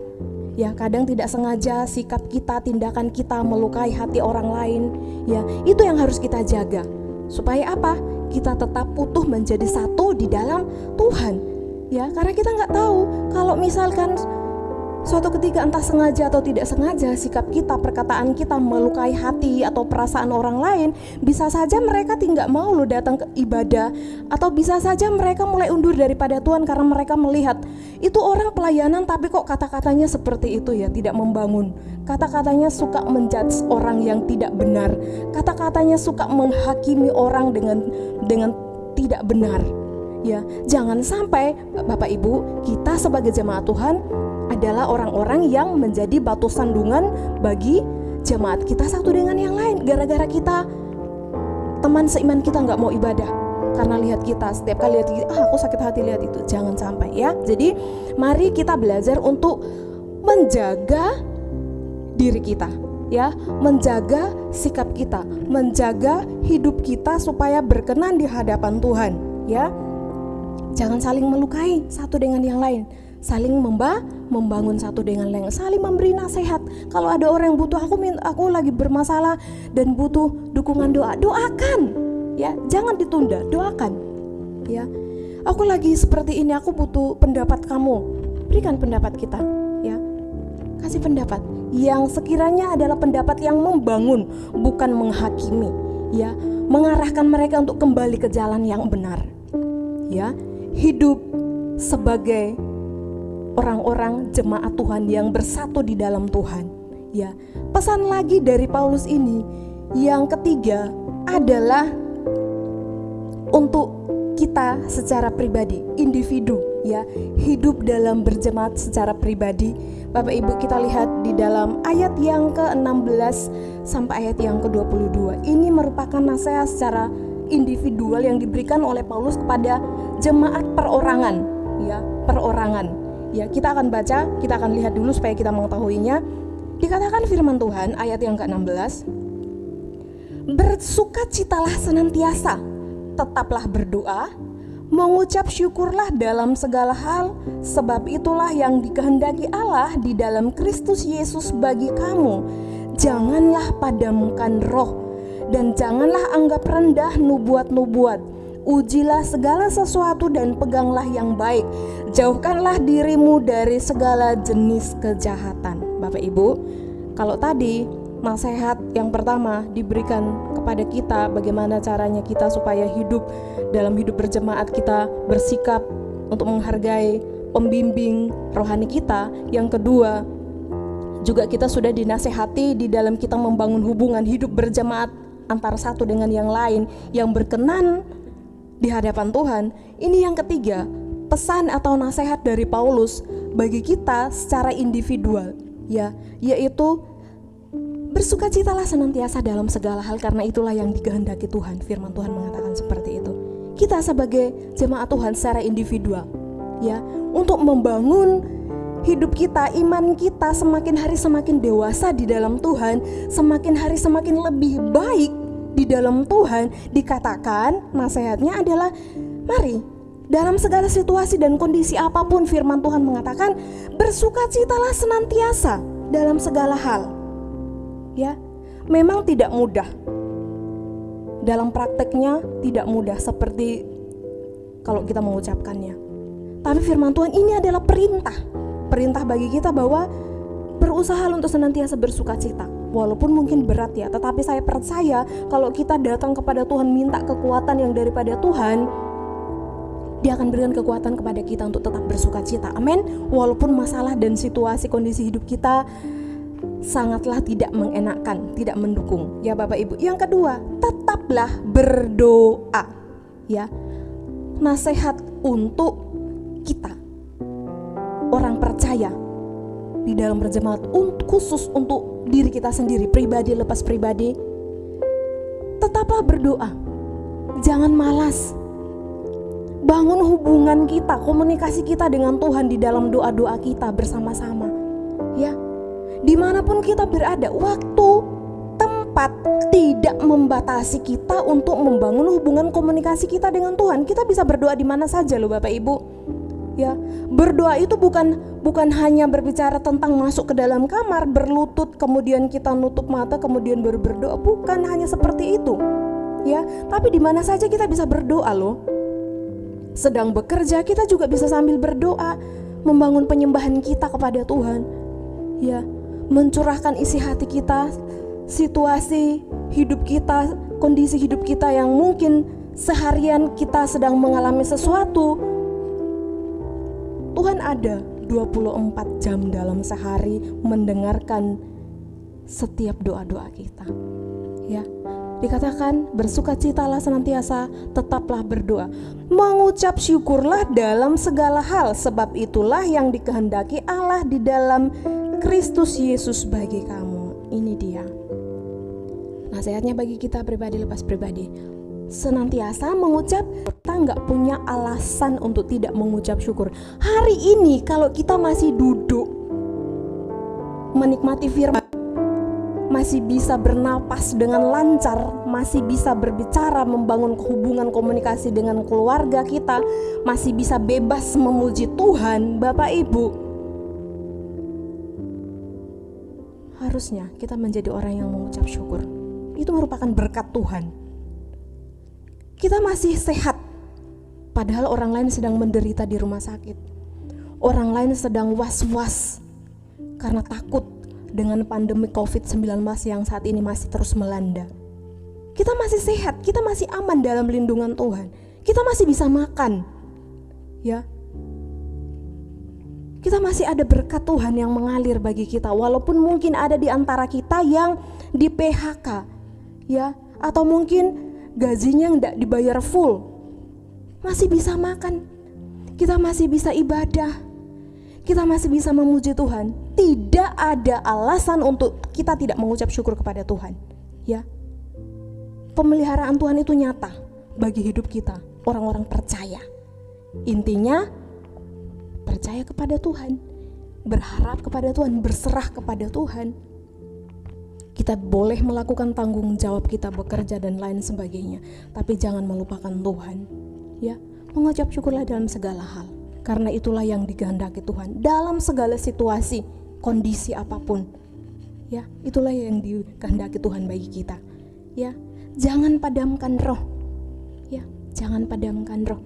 Ya, kadang tidak sengaja sikap kita, tindakan kita melukai hati orang lain. Ya, itu yang harus kita jaga. Supaya apa? Kita tetap utuh menjadi satu di dalam Tuhan. Ya, karena kita nggak tahu kalau misalkan Suatu ketika entah sengaja atau tidak sengaja, sikap kita, perkataan kita melukai hati atau perasaan orang lain. Bisa saja mereka tidak mau lo datang ke ibadah, atau bisa saja mereka mulai undur daripada Tuhan karena mereka melihat itu orang pelayanan tapi kok kata-katanya seperti itu ya, tidak membangun. Kata-katanya suka menjudge orang yang tidak benar. Kata-katanya suka menghakimi orang dengan tidak benar. Ya, jangan sampai Bapak Ibu, kita sebagai jemaat Tuhan adalah orang-orang yang menjadi batu sandungan bagi jemaat kita satu dengan yang lain. Gara-gara kita, teman seiman kita nggak mau ibadah karena lihat kita, setiap kali lihat kita, aku sakit hati lihat itu. Jangan sampai ya. Jadi mari kita belajar untuk menjaga diri kita, ya, menjaga sikap kita, menjaga hidup kita supaya berkenan di hadapan Tuhan, ya. Jangan saling melukai satu dengan yang lain, saling membangun satu dengan lain, saling memberi nasihat. Kalau ada orang yang butuh, aku lagi bermasalah dan butuh dukungan doa, doakan, ya, jangan ditunda, doakan, ya. Aku lagi seperti ini, aku butuh pendapat kamu, berikan pendapat kita, ya, kasih pendapat yang sekiranya adalah pendapat yang membangun, bukan menghakimi, ya, mengarahkan mereka untuk kembali ke jalan yang benar, ya. Hidup sebagai orang-orang jemaat Tuhan yang bersatu di dalam Tuhan, ya. Pesan lagi dari Paulus ini yang ketiga adalah untuk kita secara pribadi, individu, ya, hidup dalam berjemaat secara pribadi. Bapak Ibu, kita lihat di dalam ayat yang ke-16 sampai ayat yang ke-22. Ini merupakan nasihat secara individual yang diberikan oleh Paulus kepada jemaat perorangan, ya, perorangan. Ya, kita akan baca, kita akan lihat dulu supaya kita mengetahuinya. Dikatakan firman Tuhan ayat yang ke-16, bersukacitalah senantiasa, tetaplah berdoa, mengucap syukurlah dalam segala hal, sebab itulah yang dikehendaki Allah di dalam Kristus Yesus bagi kamu. Janganlah padamkan roh, dan janganlah anggap rendah nubuat-nubuat. Ujilah segala sesuatu dan peganglah yang baik. Jauhkanlah dirimu dari segala jenis kejahatan. Bapak Ibu, kalau tadi nasihat yang pertama diberikan kepada kita, bagaimana caranya kita supaya hidup dalam hidup berjemaat, kita bersikap untuk menghargai pembimbing rohani kita. Yang kedua, juga kita sudah dinasehati di dalam kita membangun hubungan hidup berjemaat antara satu dengan yang lain yang berkenan di hadapan Tuhan. Ini yang ketiga, pesan atau nasihat dari Paulus bagi kita secara individual, ya, yaitu bersukacitalah senantiasa dalam segala hal, karena itulah yang dikehendaki Tuhan. Firman Tuhan mengatakan seperti itu. Kita sebagai jemaat Tuhan secara individual, ya, untuk membangun hidup kita, iman kita semakin hari semakin dewasa di dalam Tuhan, semakin hari semakin lebih baik di dalam Tuhan. Dikatakan nasihatnya adalah mari dalam segala situasi dan kondisi apapun, firman Tuhan mengatakan bersukacitalah senantiasa dalam segala hal. Ya, memang tidak mudah. Dalam prakteknya tidak mudah seperti kalau kita mengucapkannya. Tapi firman Tuhan ini adalah perintah bagi kita bahwa berusaha untuk senantiasa bersukacita. Walaupun mungkin berat ya, tetapi saya percaya kalau kita datang kepada Tuhan minta kekuatan yang daripada Tuhan, Dia akan berikan kekuatan kepada kita untuk tetap bersukacita. Amin. Walaupun masalah dan situasi kondisi hidup kita sangatlah tidak mengenakan, tidak mendukung, ya Bapak Ibu. Yang kedua, tetaplah berdoa, ya. Nasihat untuk kita, orang percaya di dalam berjemaat, khusus untuk diri kita sendiri, pribadi lepas pribadi. Tetaplah berdoa, jangan malas. Bangun hubungan kita, komunikasi kita dengan Tuhan di dalam doa-doa kita bersama-sama, ya. Dimanapun kita berada, waktu, tempat tidak membatasi kita untuk membangun hubungan komunikasi kita dengan Tuhan. Kita bisa berdoa di mana saja loh Bapak Ibu. Ya, berdoa itu bukan hanya berbicara tentang masuk ke dalam kamar, berlutut, kemudian kita nutup mata, kemudian baru berdoa. Bukan hanya seperti itu. Ya, tapi di mana saja kita bisa berdoa loh. Sedang bekerja kita juga bisa sambil berdoa. membangun penyembahan kita kepada Tuhan, ya, mencurahkan isi hati kita, situasi hidup kita, kondisi hidup kita yang mungkin seharian kita sedang mengalami sesuatu. Tuhan ada 24 jam dalam sehari mendengarkan setiap doa-doa kita. Ya, dikatakan bersukacitalah senantiasa, tetaplah berdoa. Mengucap syukurlah dalam segala hal, sebab itulah yang dikehendaki Allah di dalam Kristus Yesus bagi kamu. Ini dia nasihatnya bagi kita pribadi lepas pribadi. Senantiasa mengucap, kita nggak punya alasan untuk tidak mengucap syukur. Hari ini kalau kita masih duduk menikmati firman, masih bisa bernapas dengan lancar, masih bisa berbicara, membangun hubungan komunikasi dengan keluarga kita, masih bisa bebas memuji Tuhan, Bapak Ibu, harusnya kita menjadi orang yang mengucap syukur. Itu merupakan berkat Tuhan. Kita masih sehat, padahal orang lain sedang menderita di rumah sakit. Orang lain sedang was-was karena takut dengan pandemi COVID-19 yang saat ini masih terus melanda. Kita masih sehat, kita masih aman dalam lindungan Tuhan. Kita masih bisa makan, ya. Kita masih ada berkat Tuhan yang mengalir bagi kita, walaupun mungkin ada di antara kita yang di PHK, ya, atau mungkin gajinya tidak dibayar full, masih bisa makan, kita masih bisa ibadah, kita masih bisa memuji Tuhan. Tidak ada alasan untuk kita tidak mengucap syukur kepada Tuhan, ya. Pemeliharaan Tuhan itu nyata bagi hidup kita, orang-orang percaya. Intinya percaya kepada Tuhan, berharap kepada Tuhan, berserah kepada Tuhan. Kita boleh melakukan tanggung jawab kita, bekerja dan lain sebagainya, tapi jangan melupakan Tuhan, ya. Mengucap syukurlah dalam segala hal, karena itulah yang dikehendaki Tuhan dalam segala situasi, kondisi apapun, ya. Itulah yang dikehendaki Tuhan bagi kita, ya. Jangan padamkan roh, ya. Jangan padamkan roh.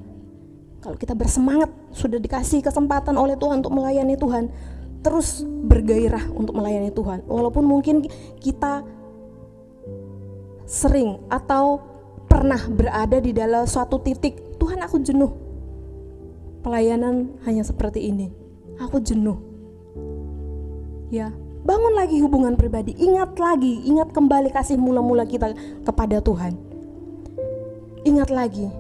Kalau kita bersemangat, sudah dikasih kesempatan oleh Tuhan untuk melayani Tuhan, terus bergairah untuk melayani Tuhan. Walaupun mungkin kita sering atau pernah berada di dalam suatu titik, Tuhan, aku jenuh, pelayanan hanya seperti ini, aku jenuh, ya. Bangun lagi hubungan pribadi, ingat kembali kasih mula-mula kita kepada Tuhan. Ingat lagi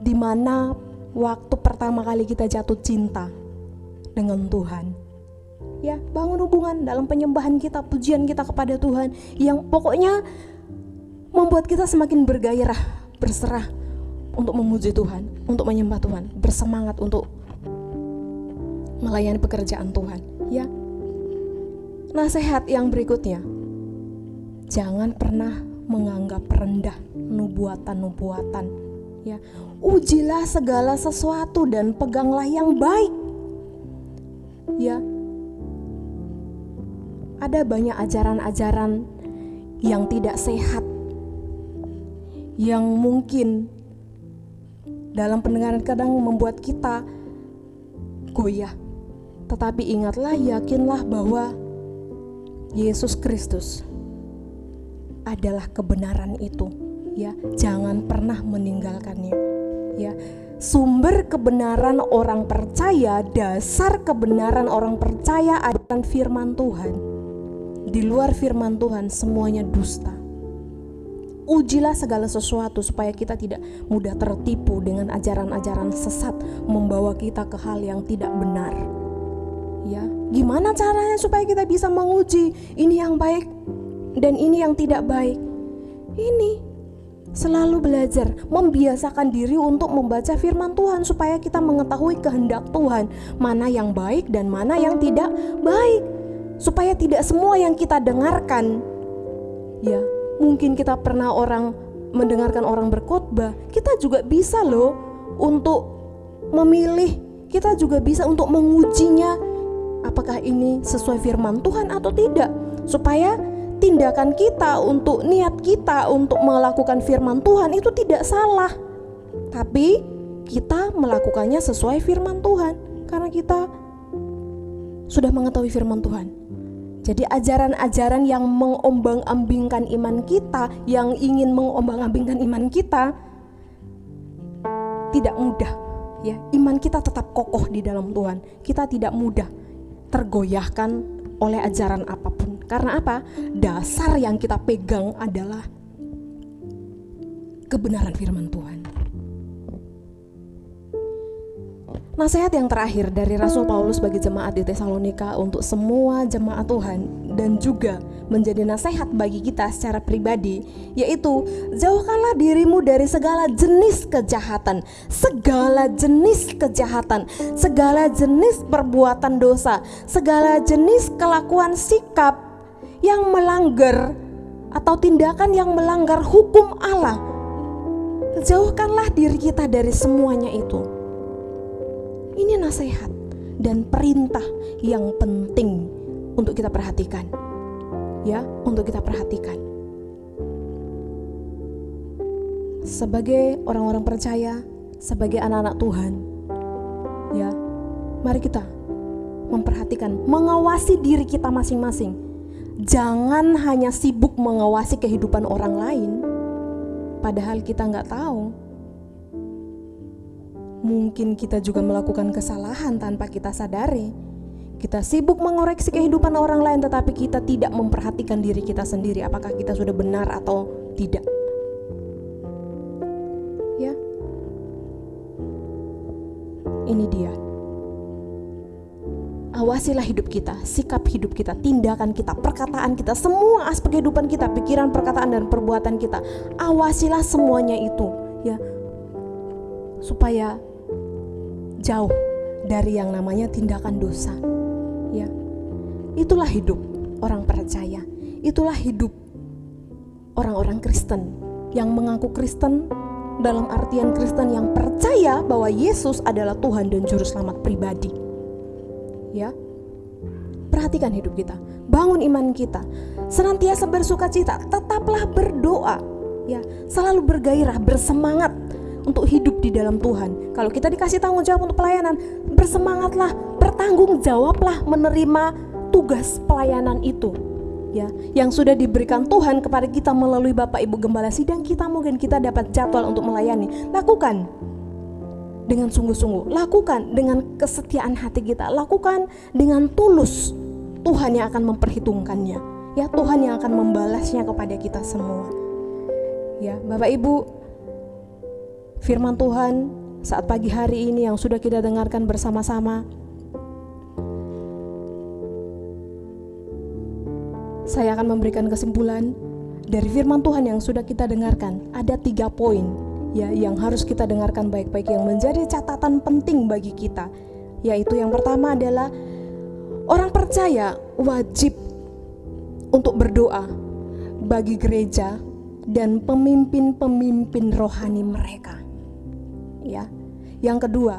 di mana waktu pertama kali kita jatuh cinta dengan Tuhan, ya. Bangun hubungan dalam penyembahan kita, pujian kita kepada Tuhan, yang pokoknya membuat kita semakin bergairah, berserah untuk memuji Tuhan, untuk menyembah Tuhan, bersemangat untuk melayani pekerjaan Tuhan, ya. Nasihat yang berikutnya, jangan pernah menganggap rendah nubuatan-nubuatan, ya. Ujilah segala sesuatu dan peganglah yang baik, ya. Ada banyak ajaran-ajaran yang tidak sehat, yang mungkin dalam pendengaran kadang membuat kita goyah. Tetapi ingatlah, yakinlah bahwa Yesus Kristus adalah kebenaran itu, ya. Jangan pernah meninggalkannya, ya. Sumber kebenaran orang percaya, dasar kebenaran orang percaya adalah firman Tuhan. Di luar firman Tuhan semuanya dusta. Ujilah segala sesuatu supaya kita tidak mudah tertipu dengan ajaran-ajaran sesat, membawa kita ke hal yang tidak benar, ya. Gimana caranya supaya kita bisa menguji ini yang baik dan ini yang tidak baik? Ini selalu belajar, membiasakan diri untuk membaca firman Tuhan supaya kita mengetahui kehendak Tuhan, mana yang baik dan mana yang tidak baik, supaya tidak semua yang kita dengarkan, ya. Mungkin kita pernah mendengarkan orang berkhotbah, kita juga bisa loh untuk memilih, kita juga bisa untuk mengujinya, apakah ini sesuai firman Tuhan atau tidak, supaya tindakan kita, untuk niat kita untuk melakukan firman Tuhan itu tidak salah, tapi kita melakukannya sesuai firman Tuhan, karena kita sudah mengetahui firman Tuhan. Jadi ajaran-ajaran yang mengombang-ambingkan iman kita, yang ingin mengombang-ambingkan iman kita, tidak mudah. Ya, iman kita tetap kokoh di dalam Tuhan. Kita tidak mudah tergoyahkan oleh ajaran apapun. Karena apa? Dasar yang kita pegang adalah kebenaran firman Tuhan. Nasihat yang terakhir dari Rasul Paulus bagi jemaat di Tesalonika untuk semua jemaat Tuhan, dan juga menjadi nasihat bagi kita secara pribadi, yaitu jauhkanlah dirimu dari segala jenis kejahatan, segala jenis kejahatan, segala jenis perbuatan dosa, segala jenis kelakuan sikap yang melanggar atau tindakan yang melanggar hukum Allah. Jauhkanlah diri kita dari semuanya itu. Ini nasihat dan perintah yang penting untuk kita perhatikan. Ya, untuk kita perhatikan. Sebagai orang-orang percaya, sebagai anak-anak Tuhan, ya, mari kita memperhatikan, mengawasi diri kita masing-masing. Jangan hanya sibuk mengawasi kehidupan orang lain, padahal kita nggak tahu. Mungkin kita juga melakukan kesalahan tanpa kita sadari. Kita sibuk mengoreksi kehidupan orang lain, tetapi kita tidak memperhatikan diri kita sendiri, apakah kita sudah benar atau tidak. Ya, ini dia. Awasilah hidup kita, sikap hidup kita, tindakan kita, perkataan kita, semua aspek kehidupan kita, pikiran, perkataan, dan perbuatan kita. Awasilah semuanya itu, ya, supaya jauh dari yang namanya tindakan dosa. Ya, itulah hidup orang percaya. Itulah hidup orang-orang Kristen yang mengaku Kristen dalam artian Kristen yang percaya bahwa Yesus adalah Tuhan dan Juru Selamat pribadi. Ya, perhatikan hidup kita, bangun iman kita, senantiasa bersukacita, tetaplah berdoa. Ya, selalu bergairah, bersemangat untuk hidup di dalam Tuhan. Kalau kita dikasih tanggung jawab untuk pelayanan, bersemangatlah, bertanggung jawablah menerima tugas pelayanan itu, ya, yang sudah diberikan Tuhan kepada kita melalui Bapak Ibu Gembala Sidang kita. Mungkin kita dapat jadwal untuk melayani. Lakukan dengan sungguh-sungguh, lakukan dengan kesetiaan hati kita, lakukan dengan tulus. Tuhan yang akan memperhitungkannya, ya, Tuhan yang akan membalasnya kepada kita semua. Ya, Bapak Ibu, firman Tuhan saat pagi hari ini yang sudah kita dengarkan bersama-sama, saya akan memberikan kesimpulan dari firman Tuhan yang sudah kita dengarkan. Ada 3 poin, ya, yang harus kita dengarkan baik-baik, yang menjadi catatan penting bagi kita. Yaitu yang pertama adalah orang percaya wajib untuk berdoa bagi gereja dan pemimpin-pemimpin rohani mereka. Ya. Yang kedua,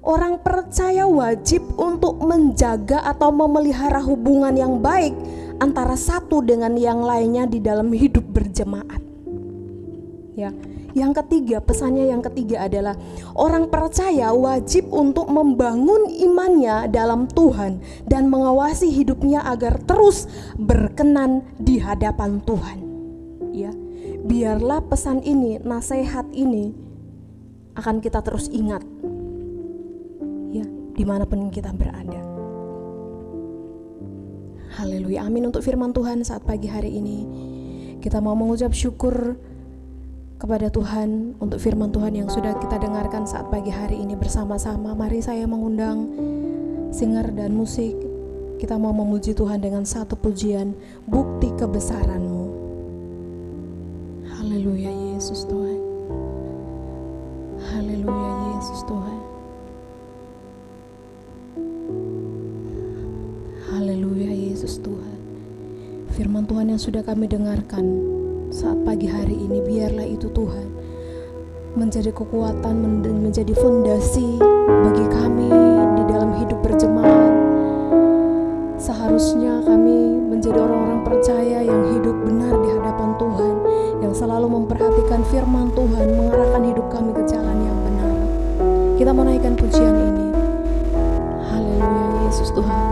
orang percaya wajib untuk menjaga atau memelihara hubungan yang baik antara satu dengan yang lainnya di dalam hidup berjemaat. Ya. Yang ketiga, pesannya yang ketiga adalah orang percaya wajib untuk membangun imannya dalam Tuhan dan mengawasi hidupnya agar terus berkenan di hadapan Tuhan. Ya. Biarlah pesan ini, nasihat ini akan kita terus ingat, ya, dimanapun kita berada. Haleluya, amin untuk firman Tuhan saat pagi hari ini. Kita mau mengucap syukur kepada Tuhan untuk firman Tuhan yang sudah kita dengarkan saat pagi hari ini bersama-sama. Mari saya mengundang singer dan musik. Kita mau memuji Tuhan dengan satu pujian, bukti kebesaran-Mu. Haleluya Yesus Tuhan. Haleluya Yesus Tuhan. Haleluya Yesus Tuhan. Firman Tuhan yang sudah kami dengarkan saat pagi hari ini, biarlah itu Tuhan menjadi kekuatan, menjadi fondasi bagi kami di dalam hidup berjemaat. Seharusnya kami menjadi orang-orang percaya yang hidup benar di hadapan Tuhan, yang selalu memperhatikan firman Tuhan, mengarahkan hidup kami ke jalan yang benar. Kita menaikkan pujian ini. Haleluya Yesus Tuhan.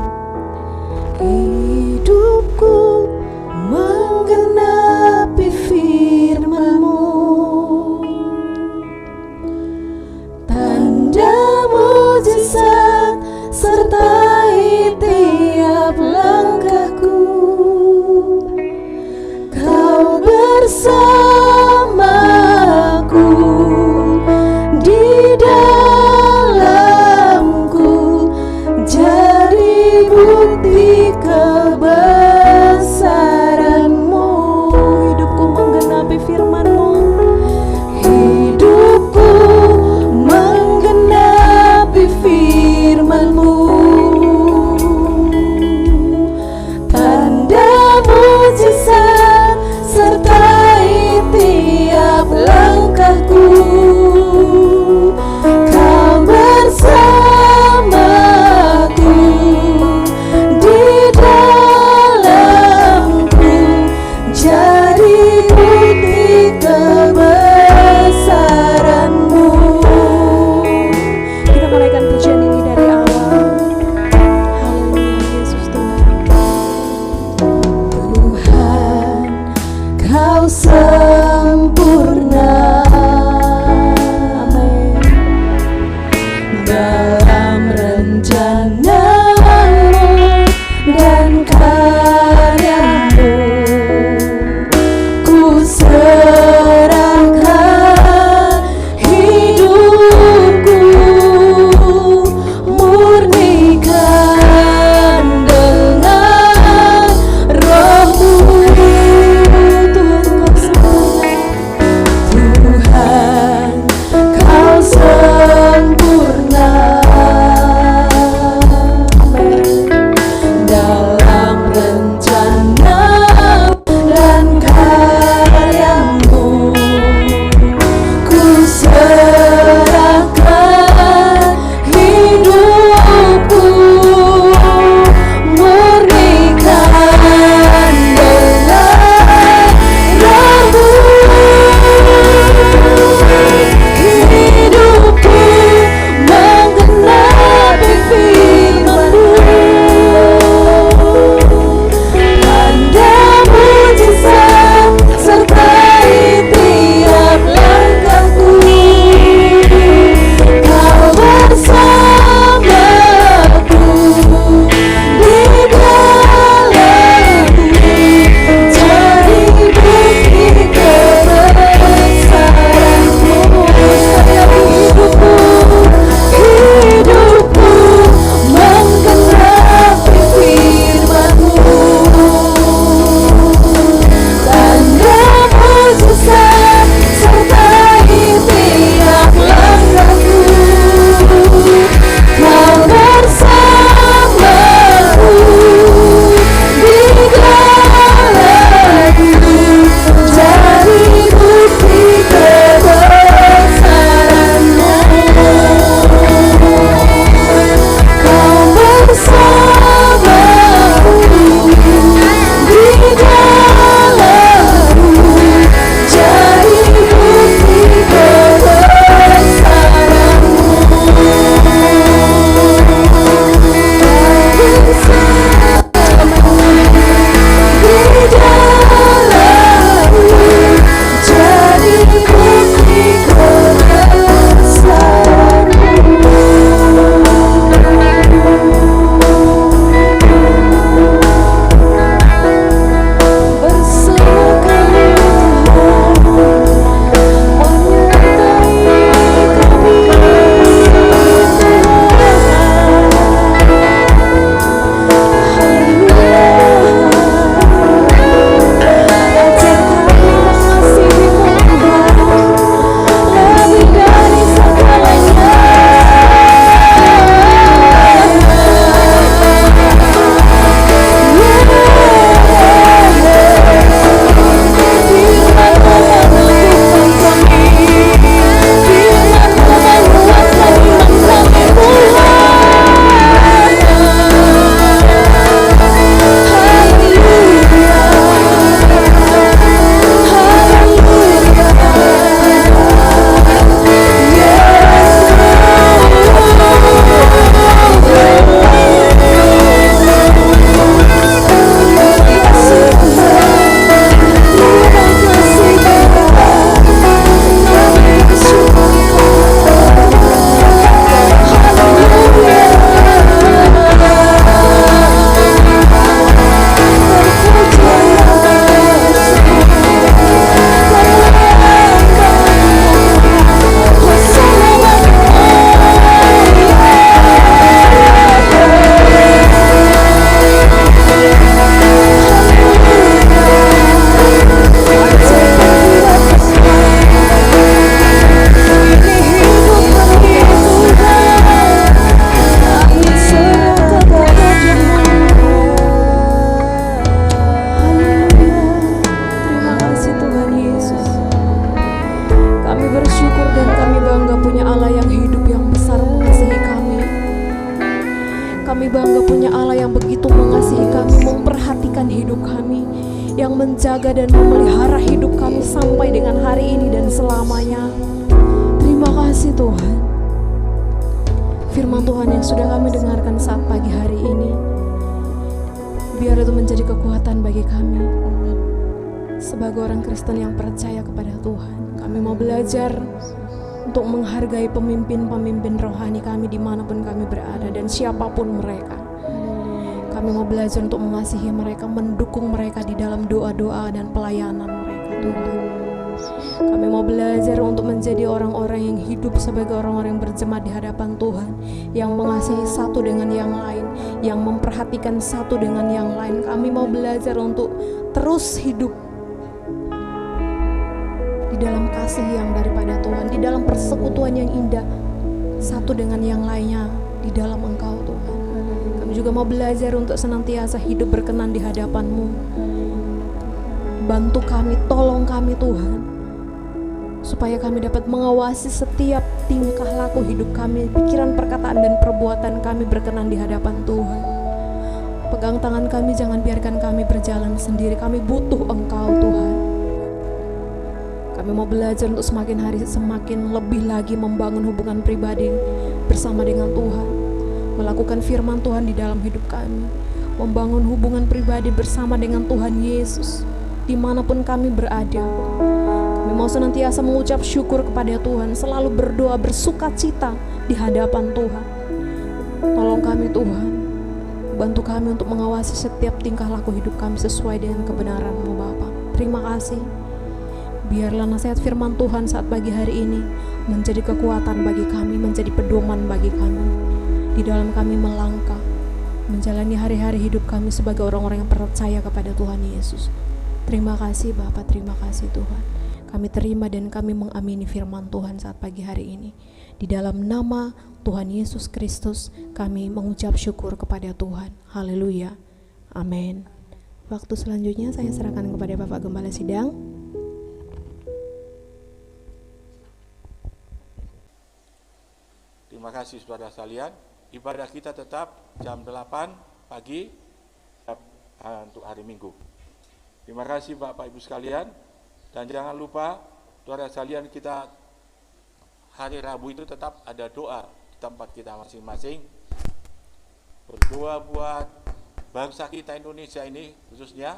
bangga punya Allah yang begitu mengasihi kami, memperhatikan hidup kami, yang menjaga dan memelihara hidup kami sampai dengan hari ini dan selamanya. Terima kasih Tuhan. Firman Tuhan yang sudah kami dengarkan saat pagi hari ini, biar itu menjadi kekuatan bagi kami sebagai orang Kristen yang percaya kepada Tuhan. Kami mau belajar untuk menghargai pemimpin-pemimpin rohani kami dimanapun kami berada dan siapapun mereka. Kami mau belajar untuk mengasihi mereka, mendukung mereka di dalam doa-doa dan pelayanan mereka, Tuhan. Kami mau belajar untuk menjadi orang-orang yang hidup sebagai orang-orang yang berjemaat di hadapan Tuhan, yang mengasihi satu dengan yang lain, yang memperhatikan satu dengan yang lain. Kami mau belajar untuk terus hidup di dalam kasih yang daripada Tuhan, di dalam persekutuan yang indah satu dengan yang lainnya di dalam Engkau Tuhan. Kami juga mau belajar untuk senantiasa hidup berkenan di hadapan-Mu. Bantu kami, tolong kami Tuhan, supaya kami dapat mengawasi setiap tingkah laku hidup kami, pikiran, perkataan, dan perbuatan kami berkenan di hadapan Tuhan. Pegang tangan kami, jangan biarkan kami berjalan sendiri. Kami butuh Engkau Tuhan. Kami mau belajar untuk semakin hari semakin lebih lagi membangun hubungan pribadi bersama dengan Tuhan, melakukan firman Tuhan di dalam hidup kami, membangun hubungan pribadi bersama dengan Tuhan Yesus dimanapun kami berada. Kami mau senantiasa mengucap syukur kepada Tuhan, selalu berdoa bersuka cita di hadapan Tuhan. Tolong kami Tuhan, bantu kami untuk mengawasi setiap tingkah laku hidup kami sesuai dengan kebenaran-Mu Bapa. Terima kasih. Biarlah nasihat firman Tuhan saat pagi hari ini menjadi kekuatan bagi kami, menjadi pedoman bagi kami di dalam kami melangkah, menjalani hari-hari hidup kami sebagai orang-orang yang percaya kepada Tuhan Yesus. Terima kasih Bapa, terima kasih Tuhan. Kami terima dan kami mengamini firman Tuhan saat pagi hari ini. Di dalam nama Tuhan Yesus Kristus kami mengucap syukur kepada Tuhan. Haleluya. Amin. Waktu selanjutnya saya serahkan kepada Bapak Gembala Sidang. Terima kasih saudara sekalian. Ibadah kita tetap jam 8 pagi untuk hari Minggu. Terima kasih Bapak Ibu sekalian. Dan jangan lupa saudara sekalian, kita hari Rabu itu tetap ada doa di tempat kita masing-masing. Berdoa buat bangsa kita Indonesia ini khususnya.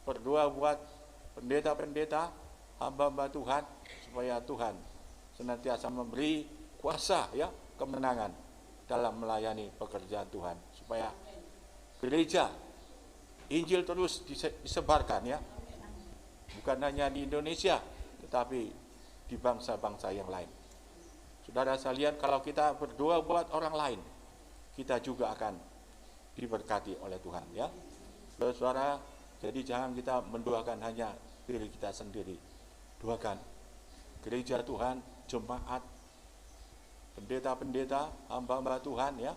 Berdoa buat pendeta-pendeta, hamba-hamba Tuhan, supaya Tuhan senantiasa memberi kuasa, ya, kemenangan dalam melayani pekerjaan Tuhan, supaya gereja Injil terus disebarkan, ya, bukan hanya di Indonesia tetapi di bangsa-bangsa yang lain. Saudara sekalian, kalau kita berdoa buat orang lain, kita juga akan diberkati oleh Tuhan, ya. Saudara, jadi jangan kita mendoakan hanya diri kita sendiri. Doakan gereja Tuhan, jemaat, pendeta-pendeta, hamba-hamba Tuhan, ya,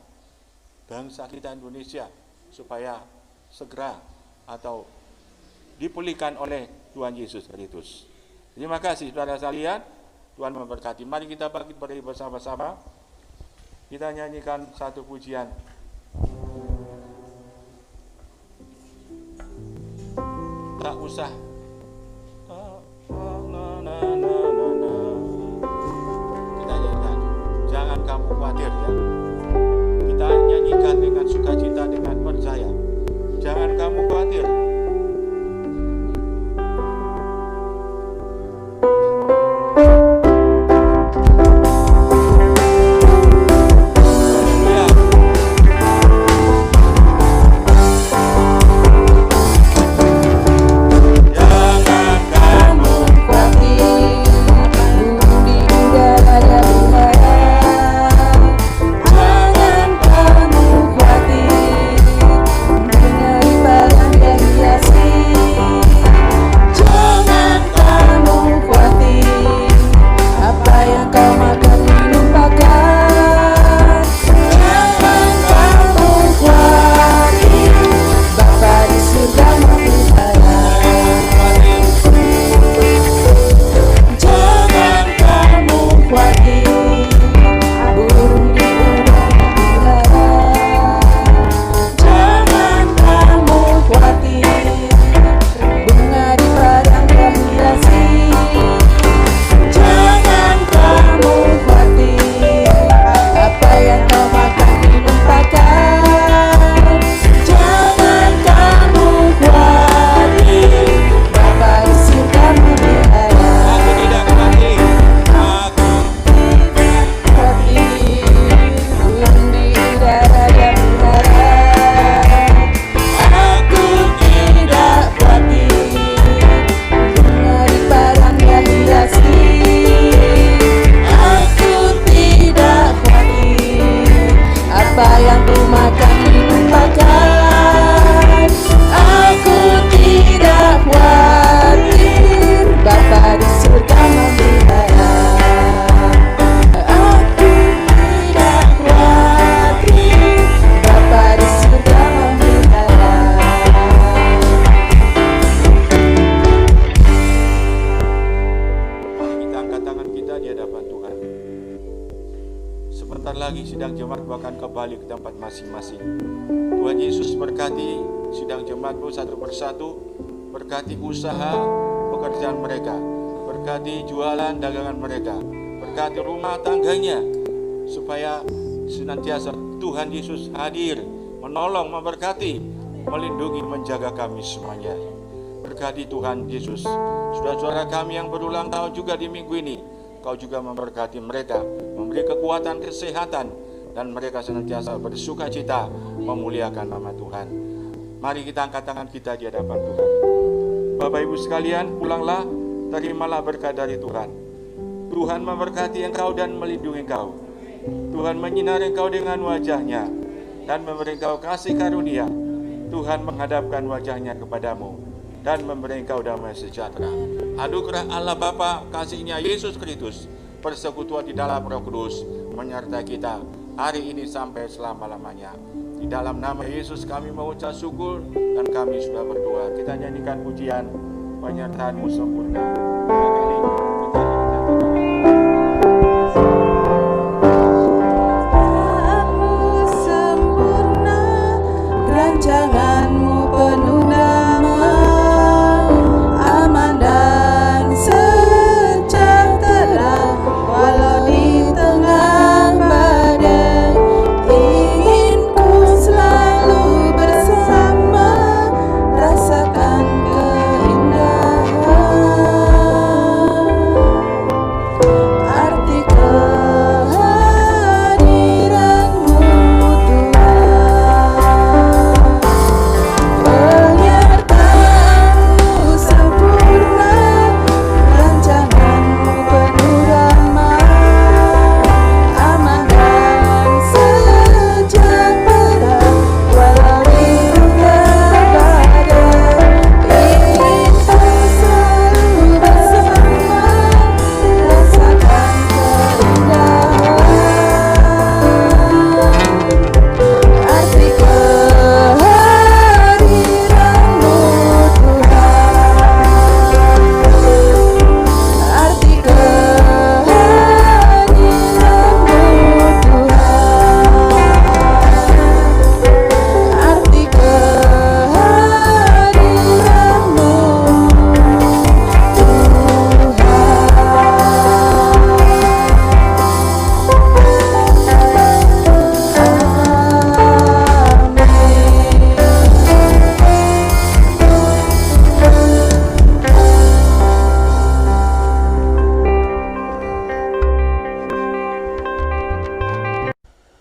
bangsa kita Indonesia, supaya segera atau dipulihkan oleh Tuhan Yesus Kristus. Terima kasih saudara sekalian, Tuhan memberkati. Mari kita bangkit berdiri bersama-sama. Kita nyanyikan satu pujian. Tak usah kita nyanyikan, jangan kamu khawatir, ya. Kita nyanyikan dengan sukacita, dengan percaya. Jangan kamu khawatir. Jangan kamu khawatir, dengan ibadah dan hias sebentar lagi sidang jemaatmu akan kembali ke tempat masing-masing. Tuhan Yesus berkati sidang jemaatmu satu persatu, berkati usaha pekerjaan mereka, berkati jualan dagangan mereka, berkati rumah tangganya, supaya senantiasa Tuhan Yesus hadir, menolong, memberkati, melindungi, menjaga kami semuanya. Berkati Tuhan Yesus saudara-saudara kami yang berulang tahun juga di minggu ini. Kau juga memberkati mereka, memberi kekuatan, kesehatan, dan mereka senantiasa bersuka cita memuliakan nama Tuhan. Mari kita angkat tangan kita di hadapan Tuhan. Bapak Ibu sekalian, pulanglah, terimalah berkat dari Tuhan. Tuhan memberkati engkau dan melindungi engkau. Tuhan menyinari engkau dengan wajah-Nya dan memberi engkau kasih karunia. Tuhan menghadapkan wajah-Nya kepadamu dan memberi engkau damai sejahtera. Anugerah Allah Bapa, kasih-Nya Yesus Kristus, persekutuan di dalam Roh Kudus menyertai kita hari ini sampai selama-lamanya. Di dalam nama Yesus kami mengucap syukur dan kami sudah berdoa. Kita nyanyikan pujian penyertaan-Mu sempurna 2 kali.